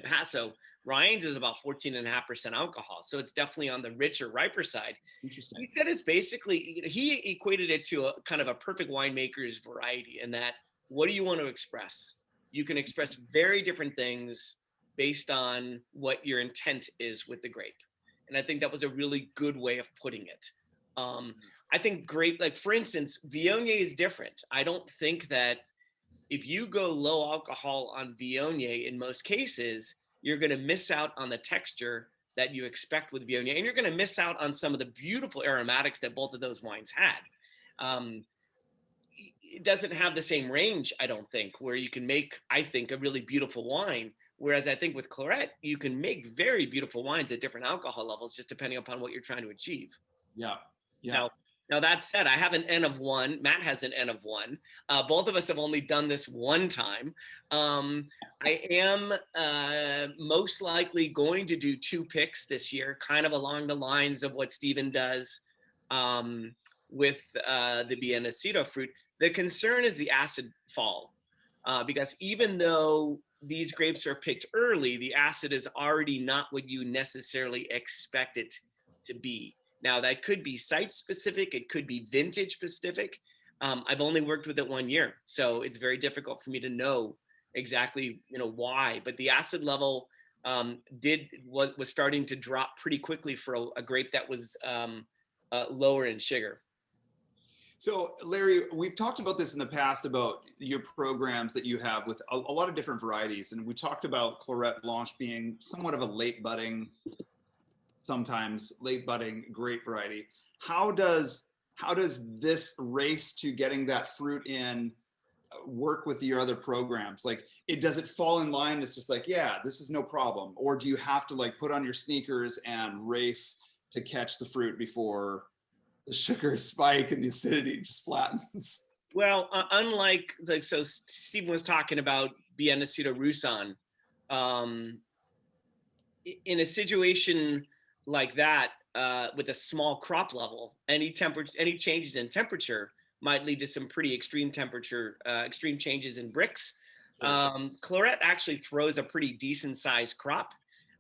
Paso. Ryan's is about 14.5% alcohol. So it's definitely on the richer, riper side. Interesting. He said it's basically, he equated it to a kind of a perfect winemaker's variety, in that, what do you want to express? You can express very different things based on what your intent is with the grape. And I think that was a really good way of putting it. I think grape, like for instance, Viognier is different. I don't think that if you go low alcohol on Viognier, in most cases, you're going to miss out on the texture that you expect with Viognier, and you're going to miss out on some of the beautiful aromatics that both of those wines had. It doesn't have the same range, I don't think, where you can make, I think, a really beautiful wine. Whereas I think with Clairette, you can make very beautiful wines at different alcohol levels, just depending upon what you're trying to achieve. Yeah. Yeah. Now that said, I have an N of 1. Matt has an N of 1. Both of us have only done this one time. I am most likely going to do 2 picks this year, kind of along the lines of what Stephen does with the Nacido fruit. The concern is the acid fall, because even though these grapes are picked early, the acid is already not what you necessarily expect it to be. Now, that could be site specific, it could be vintage specific. I've only worked with it 1 year, so it's very difficult for me to know exactly, why. But the acid level was starting to drop pretty quickly for a grape that was lower in sugar. So Larry, we've talked about this in the past about your programs that you have with a lot of different varieties. And we talked about Clairette Blanche being somewhat of a late budding, sometimes late budding grape variety. How does this race to getting that fruit in work with your other programs? Like, does it fall in line? It's just like, yeah, this is no problem. Or do you have to like put on your sneakers and race to catch the fruit before the sugar spike and the acidity just flattens? Well, unlike so Stephen was talking about Nacido Roussan, in a situation like that, with a small crop level, any changes in temperature might lead to some pretty extreme changes in Brix. Clairette actually throws a pretty decent sized crop.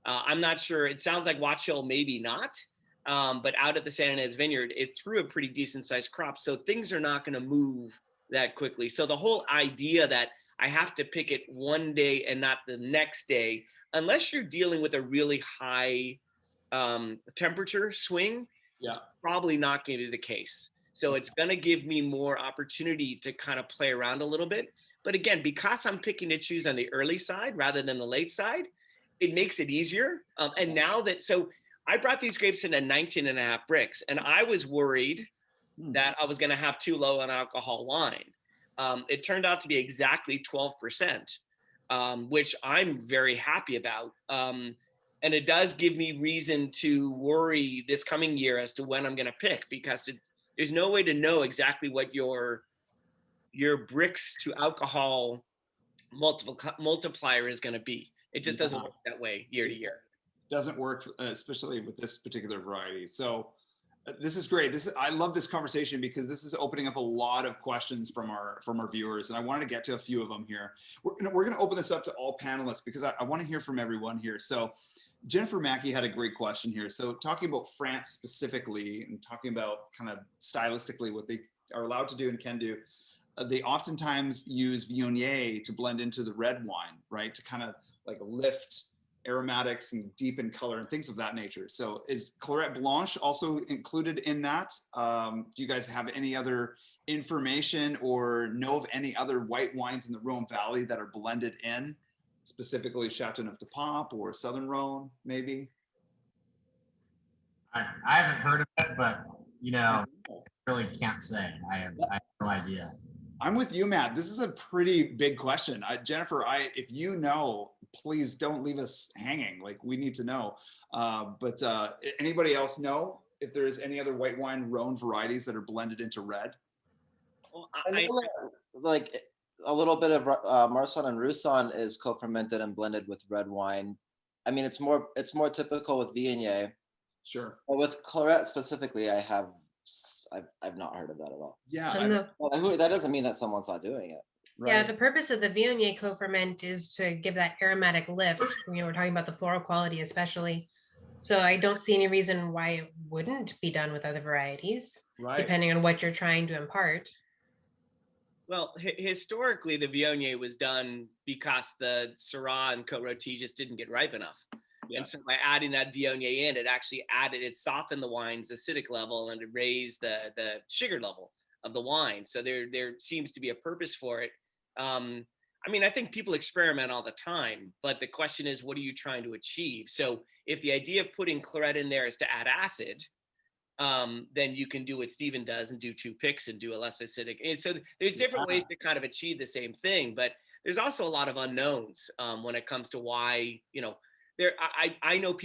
I'm not sure. It sounds like Watch Hill maybe not. But out at the San Ynez Vineyard, it threw a pretty decent sized crop. So things are not going to move that quickly. So the whole idea that I have to pick it one day and not the next day, unless you're dealing with a really high temperature swing, it's probably not going to be the case. So it's going to give me more opportunity to kind of play around a little bit. But again, because I'm picking to choose on the early side rather than the late side, it makes it easier. And now so I brought these grapes in at 19.5 Brix, and I was worried that I was going to have too low an alcohol wine. It turned out to be exactly 12%, which I'm very happy about. And it does give me reason to worry this coming year as to when I'm going to pick, because there's no way to know exactly what your Brix to alcohol multiplier is going to be. It just doesn't work that way year to year. Doesn't work, especially with this particular variety. So this is great. I love this conversation because this is opening up a lot of questions from our viewers, and I wanted to get to a few of them here. We're going to open this up to all panelists because I want to hear from everyone here. So Jennifer Mackey had a great question here. So talking about France specifically and talking about kind of stylistically what they are allowed to do and can do, they oftentimes use Viognier to blend into the red wine, right? To kind of like lift aromatics and deepen color and things of that nature. So is Clairette Blanche also included in that? Do you guys have any other information or know of any other white wines in the Rhone Valley that are blended in, specifically Châteauneuf-du-Pape or Southern Rhone, maybe? I haven't heard of it, but really can't say. I have no idea. I'm with you, Matt. This is a pretty big question. Jennifer, if you know, please don't leave us hanging. Like, we need to know. But anybody else know if there's any other white wine Rhone varieties that are blended into red? Well, I know like a little bit of Marsanne and Roussanne is co-fermented and blended with red wine. I mean, it's more typical with Viognier. Sure. But with Clairette specifically, I've not heard of that at all. Yeah. That doesn't mean that someone's not doing it. Right. Yeah, the purpose of the Viognier co-ferment is to give that aromatic lift. We're talking about the floral quality especially. So I don't see any reason why it wouldn't be done with other varieties, depending on what you're trying to impart. Well, historically, the Viognier was done because the Syrah and Côte Rôtie just didn't get ripe enough. Yeah. And so by adding that Viognier in, it softened the wine's acidic level and it raised the sugar level of the wine. So there seems to be a purpose for it. I mean, I think people experiment all the time, but the question is, what are you trying to achieve? So if the idea of putting Clairette in there is to add acid, then you can do what Stephen does and do 2 picks and do a less acidic. And so there's different ways to kind of achieve the same thing, but there's also a lot of unknowns when it comes to why, I know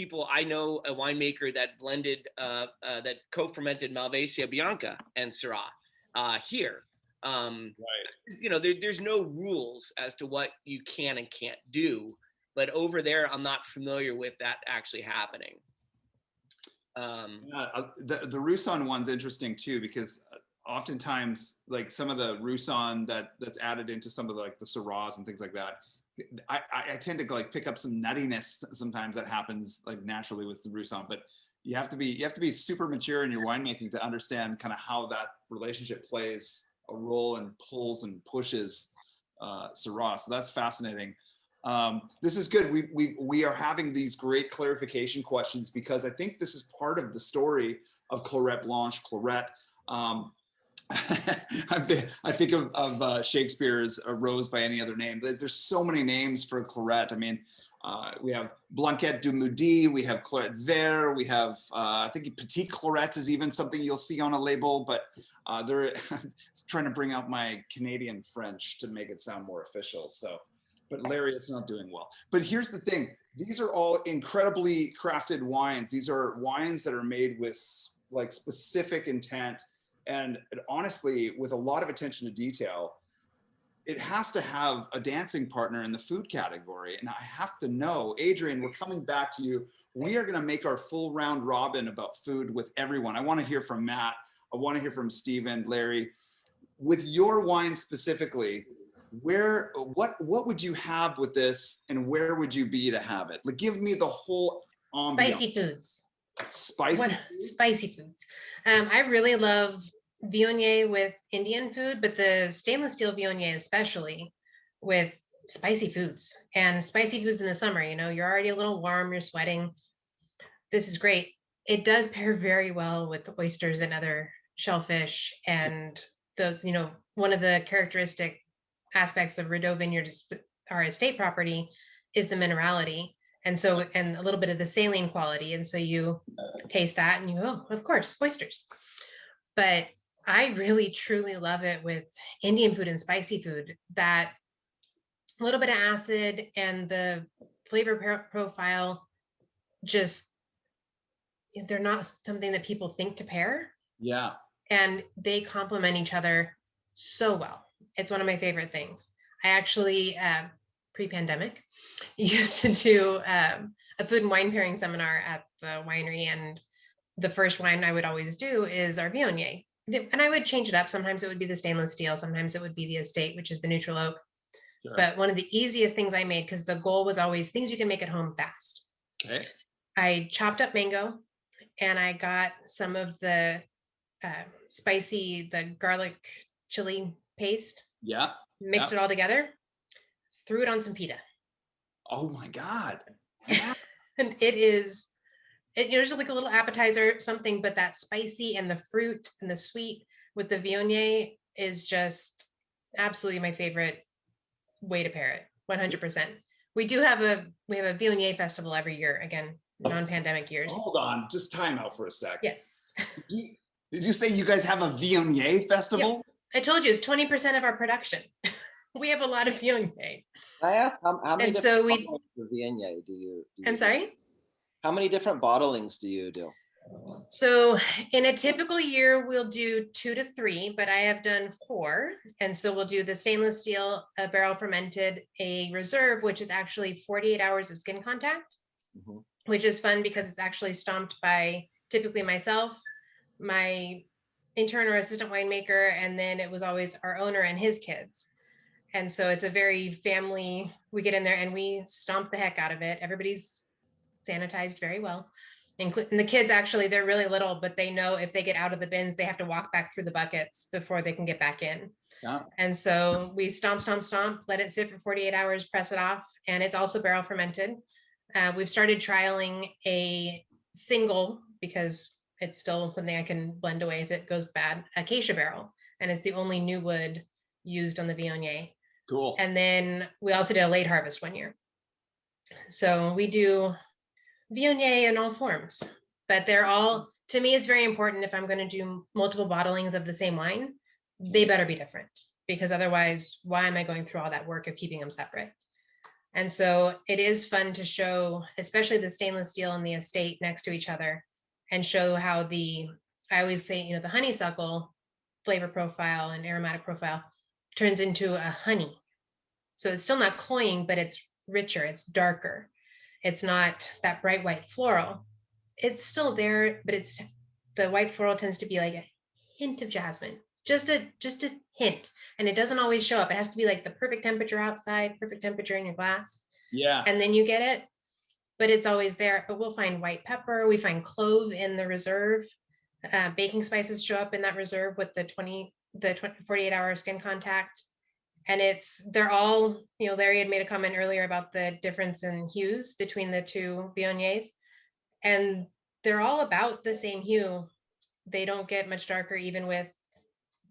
a winemaker that blended, that co-fermented Malvasia Bianca and Syrah here. There's no rules as to what you can and can't do, but over there, I'm not familiar with that actually happening. The Rousson one's interesting too, because oftentimes like some of the Rousson that's added into some of the, like the Syrahs and things like that, I tend to like pick up some nuttiness sometimes that happens like naturally with the Rousson, but you have to be super mature in your winemaking to understand kind of how that relationship plays a role and pulls and pushes Syrah. So that's fascinating. This is good. We are having these great clarification questions because I think this is part of the story of Clairette Blanche. Clairette. I think of Shakespeare's Rose by Any Other Name. There's so many names for Clairette. I mean, we have Blanquette du Midi, we have Clairette Vert, we have, I think Petit Clairette is even something you'll see on a label, but they're trying to bring out my Canadian French to make it sound more official. So, but Larry, it's not doing well. But here's the thing. These are all incredibly crafted wines. These are wines that are made with like specific intent and honestly, with a lot of attention to detail. It has to have a dancing partner in the food category. And I have to know, Adrienne, we're coming back to you. We are going to make our full round robin about food with everyone. I want to hear from Matt. I want to hear from Stephen, Larry. With your wine specifically, what would you have with this and where would you be to have it? Like, give me the whole ambiance. Spicy foods. Spicy foods. I really love Viognier with Indian food, but the stainless steel Viognier especially with spicy foods, and spicy foods in the summer. You know, you're already a little warm, you're sweating. This is great. It does pair very well with oysters and other shellfish, and those, you know, one of the characteristic aspects of Rideau Vineyard, our estate property, is the minerality. And so, and a little bit of the saline quality. And so you taste that and you go, oh, of course, oysters. But I really, truly love it with Indian food and spicy food, that a little bit of acid and the flavor profile, just, they're not something that people think to pair. Yeah. And they complement each other so well. It's one of my favorite things. I actually, pre-pandemic, used to do a food and wine pairing seminar at the winery, and the first wine I would always do is our Viognier, and I would change it up. Sometimes it would be the stainless steel, sometimes it would be the estate, which is the neutral oak. Sure. But one of the easiest things I made, because the goal was always things you can make at home fast. Okay. I chopped up mango, and I got some of the spicy, the garlic chili paste. Yeah. Mixed it all together, threw it on some pita. Oh my God. And it's just like a little appetizer, something, but that spicy and the fruit and the sweet with the Viognier is just absolutely my favorite way to pair it. 100%. We have a Viognier festival every year, again, non-pandemic years. Hold on, just time out for a sec. Yes. Did you say you guys have a Viognier festival? Yep. I told you, it's 20% of our production. We have a lot of Viognier. I asked how many and so we of Viognier do you I'm sorry? How many different bottlings do you do? So in a typical year, we'll do 2 to 3, but I have done 4. And so we'll do the stainless steel, a barrel fermented, a reserve, which is actually 48 hours of skin contact, which is fun because it's actually stomped by typically myself, my intern or assistant winemaker, and then it was always our owner and his kids. And so it's a very family, we get in there and we stomp the heck out of it. Everybody's sanitized very well. And the kids, actually, they're really little, but they know if they get out of the bins, they have to walk back through the buckets before they can get back in. Yeah. And so we stomp, let it sit for 48 hours, press it off. And it's also barrel fermented. We've started trialing a single, because it's still something I can blend away if it goes bad, acacia barrel. And it's the only new wood used on the Viognier. Cool. And then we also did a late harvest one year. So we do Viognier in all forms, but they're all, to me, it's very important if I'm going to do multiple bottlings of the same wine, they better be different, because otherwise, why am I going through all that work of keeping them separate? And so it is fun to show, especially the stainless steel and the estate next to each other, and show how I always say, the honeysuckle flavor profile and aromatic profile turns into a honey. So it's still not cloying, but it's richer, it's darker. It's not that bright white floral. it's still there, but it's the white floral tends to be like a hint of jasmine, just a hint, and it doesn't always show up. It has to be like the perfect temperature outside, perfect temperature in your glass, Yeah. and then you get it. But it's always there. But we'll find white pepper, we find clove in the reserve. Baking spices show up in that reserve with the 48-hour skin contact. And they're all, Larry had made a comment earlier about the difference in hues between the two Viogniers, and they're all about the same hue. They don't get much darker even with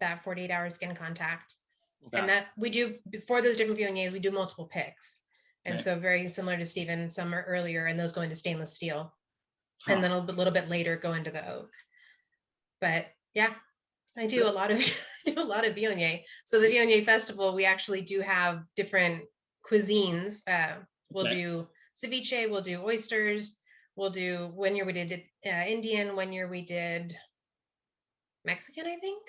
that 48-hour skin contact. And that we do, for those different Viogniers, we do multiple picks. And so very similar to Stephen, some are earlier and those go into stainless steel. And then a little bit later go into the oak. But yeah, I do a lot of Viognier. So the Viognier Festival, we actually do have different cuisines. We'll do ceviche, we'll do oysters, we'll do, one year we did Indian, one year we did Mexican, I think.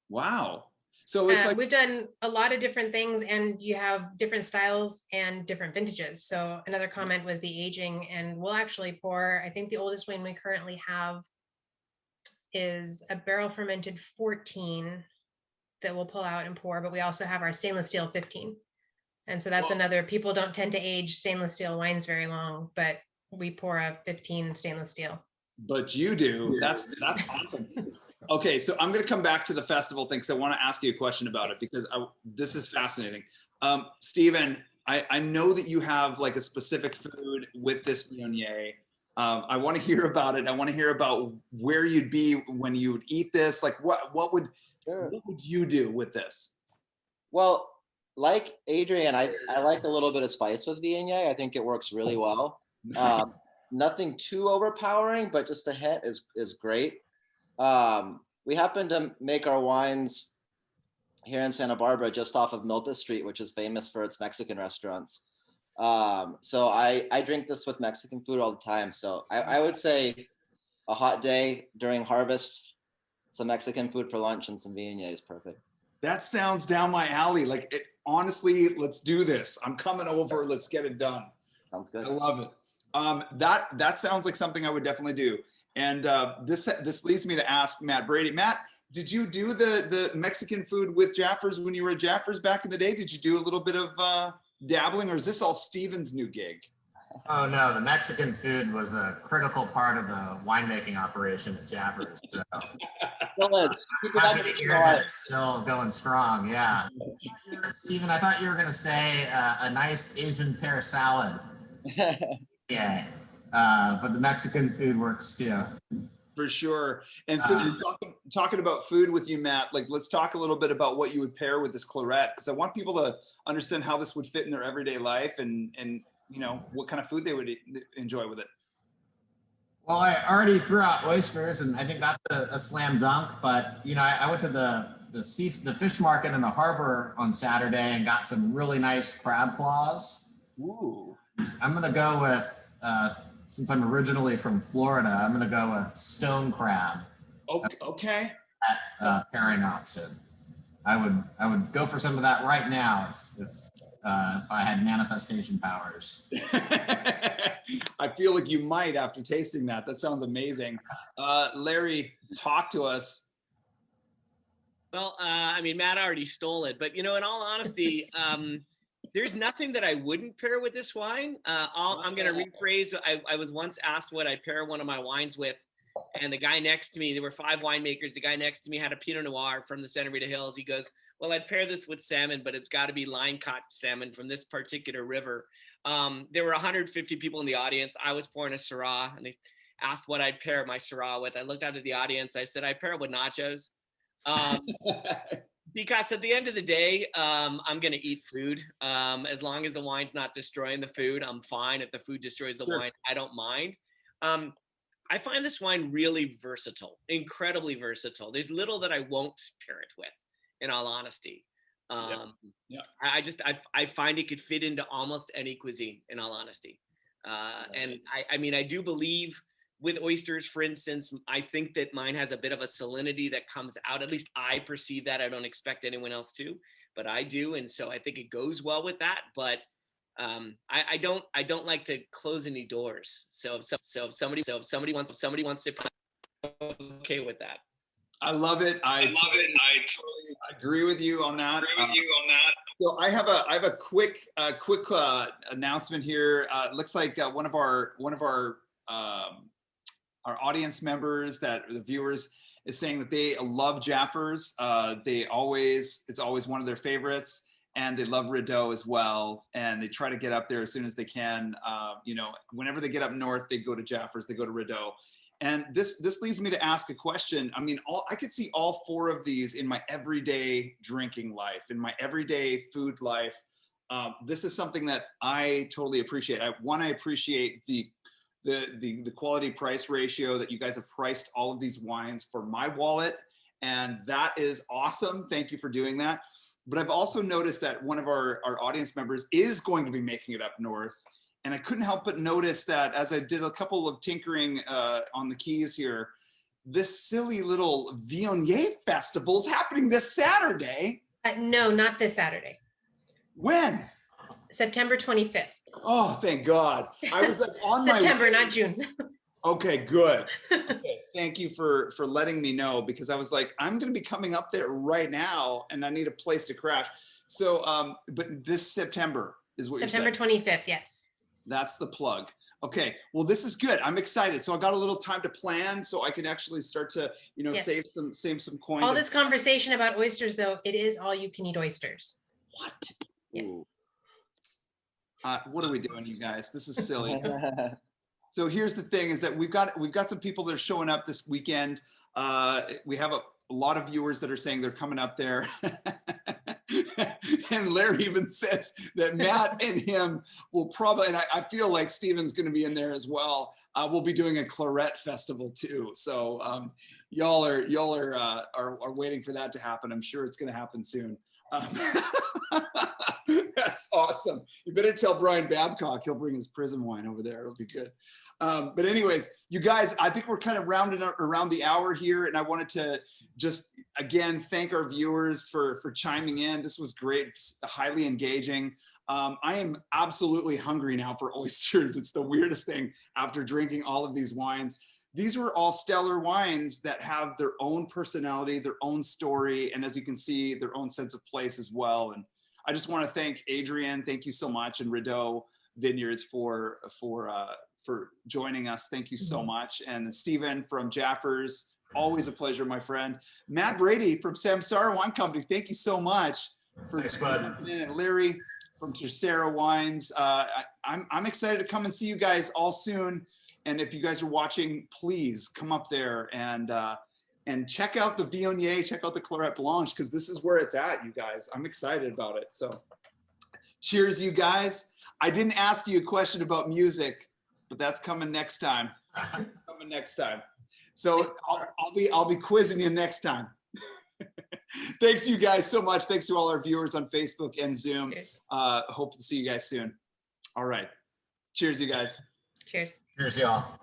Wow. So it's like we've done a lot of different things, and you have different styles and different vintages. So another comment was the aging, and we'll actually pour, I think the oldest wine we currently have is a barrel fermented 14 that we'll pull out and pour, but we also have our stainless steel 15. And so that's another, people don't tend to age stainless steel wines very long, but we pour a 15 stainless steel. But you do. That's awesome. Okay, so I'm going to come back to the festival thing because I want to ask you a question about it, because this is fascinating. Stephen, I know that you have like a specific food with this Viognier. I want to hear about it. I want to hear about where you'd be when you would eat this. Like what would you do with this? Well, like Adrienne, I like a little bit of spice with Viognier. I think it works really well. Nothing too overpowering, but just a hint is great. We happen to make our wines here in Santa Barbara just off of Milpa Street, which is famous for its Mexican restaurants. So I drink this with Mexican food all the time. So I would say a hot day during harvest, some Mexican food for lunch and some Viognier is perfect. That sounds down my alley. Like honestly, let's do this. I'm coming over. Let's get it done. Sounds good. I love it. That sounds like something I would definitely do. And this leads me to ask Matt Brady. Matt, did you do the Mexican food with Jaffurs when you were at Jaffurs back in the day? Did you do a little bit of dabbling, or is this all Stephen's new gig? Oh no, the Mexican food was a critical part of the winemaking operation at Jaffurs. So. Well, happy to hear that it's still going strong. Yeah, Stephen, I thought you were going to say a nice Asian pear salad. Yeah, but the Mexican food works too. For sure. And since we're talking about food with you, Matt, like let's talk a little bit about what you would pair with this Clairette, because I want people to understand how this would fit in their everyday life and you know what kind of food they would enjoy with it. Well, I already threw out oysters, and I think that's a slam dunk. But you know, I went to the fish market in the harbor on Saturday and got some really nice crab claws. Ooh. I'm gonna go with since I'm originally from Florida, I'm gonna go with stone crab. Okay. Pairing option. I would go for some of that right now if I had manifestation powers. I feel like you might after tasting that. That sounds amazing. Larry, talk to us. Well, I mean, Matt already stole it, but you know, in all honesty, there's nothing that I wouldn't pair with this wine. I'm going to rephrase. I was once asked what I'd pair one of my wines with, and the guy next to me, there were 5 winemakers. The guy next to me had a Pinot Noir from the Santa Rita Hills. He goes, well, I'd pair this with salmon, but it's got to be line-caught salmon from this particular river. There were 150 people in the audience. I was pouring a Syrah, and they asked what I'd pair my Syrah with. I looked out at the audience. I said, I'd pair it with nachos. Because at the end of the day, I'm going to eat food. As long as the wine's not destroying the food, I'm fine. If the food destroys the wine, I don't mind. I find this wine really versatile, incredibly versatile. There's little that I won't pair it with, in all honesty. I find it could fit into almost any cuisine, in all honesty. And I mean, I do believe with oysters, for instance, I think that mine has a bit of a salinity that comes out. At least I perceive that. I don't expect anyone else to, but I do. And so I think it goes well with that. But I don't like to close any doors. So if somebody wants to, okay with that. I love it. I totally agree with you on that. So I have a quick announcement here. It looks like one of our audience members, that the viewers, is saying that they love Jaffurs. It's always one of their favorites, and they love Rideau as well. And they try to get up there as soon as they can. You know, whenever they get up north, they go to Jaffurs, they go to Rideau. And this leads me to ask a question. I mean, I could see all four of these in my everyday drinking life, in my everyday food life. This is something that I totally appreciate. I appreciate the quality price ratio that you guys have priced all of these wines for my wallet. And that is awesome. Thank you for doing that. But I've also noticed that one of our audience members is going to be making it up north. And I couldn't help but notice that as I did a couple of tinkering on the keys here, this silly little Viognier festival is happening this Saturday. No, not this Saturday. When? September 25th. Oh, thank God. I was like on my September, way. not June. Okay, good. Okay, thank you for letting me know, because I was like, I'm going to be coming up there right now and I need a place to crash. So, but this September is what September you're saying. 25th, yes. That's the plug. Okay, well, this is good. I'm excited. So I got a little time to plan, so I can actually start to, you know, Yes. save some coin. All this conversation about oysters, though, it is all you can eat oysters. What? Yeah. Ooh. What are we doing, you guys? This is silly. So here's the thing: is that we've got some people that are showing up this weekend. We have a lot of viewers that are saying they're coming up there. And Larry even says that Matt and him will probably, and I feel like Steven's going to be in there as well. We'll be doing a Clairette festival too. So y'all are waiting for that to happen. I'm sure it's going to happen soon. That's awesome. You better tell Brian Babcock he'll bring his prison wine over there. It'll be good. But anyways, you guys, I think we're kind of rounding up around the hour here, and I wanted to just again thank our viewers for chiming in. This was great, highly engaging. I am absolutely hungry now for oysters. It's the weirdest thing after drinking all of these wines. These were all stellar wines that have their own personality, their own story, and as you can see, their own sense of place as well. And I just want to thank Adrienne. Thank you so much, and Rideau Vineyards for joining us. Thank you so much. And Stephen from Jaffurs, always a pleasure, my friend. Matt Brady from SAMsARA Wine Company, thank you so much. Thanks, bud. And Larry from tercero Wines. I'm excited to come and see you guys all soon. And if you guys are watching, please come up there and check out the Viognier, check out the Clairette Blanche, because this is where it's at, you guys. I'm excited about it. So cheers, you guys. I didn't ask you a question about music, but that's coming next time. It's coming next time. So I'll be quizzing you next time. Thanks you guys so much. Thanks to all our viewers on Facebook and Zoom. Cheers. Hope to see you guys soon. All right. Cheers, you guys. Cheers. Cheers, y'all.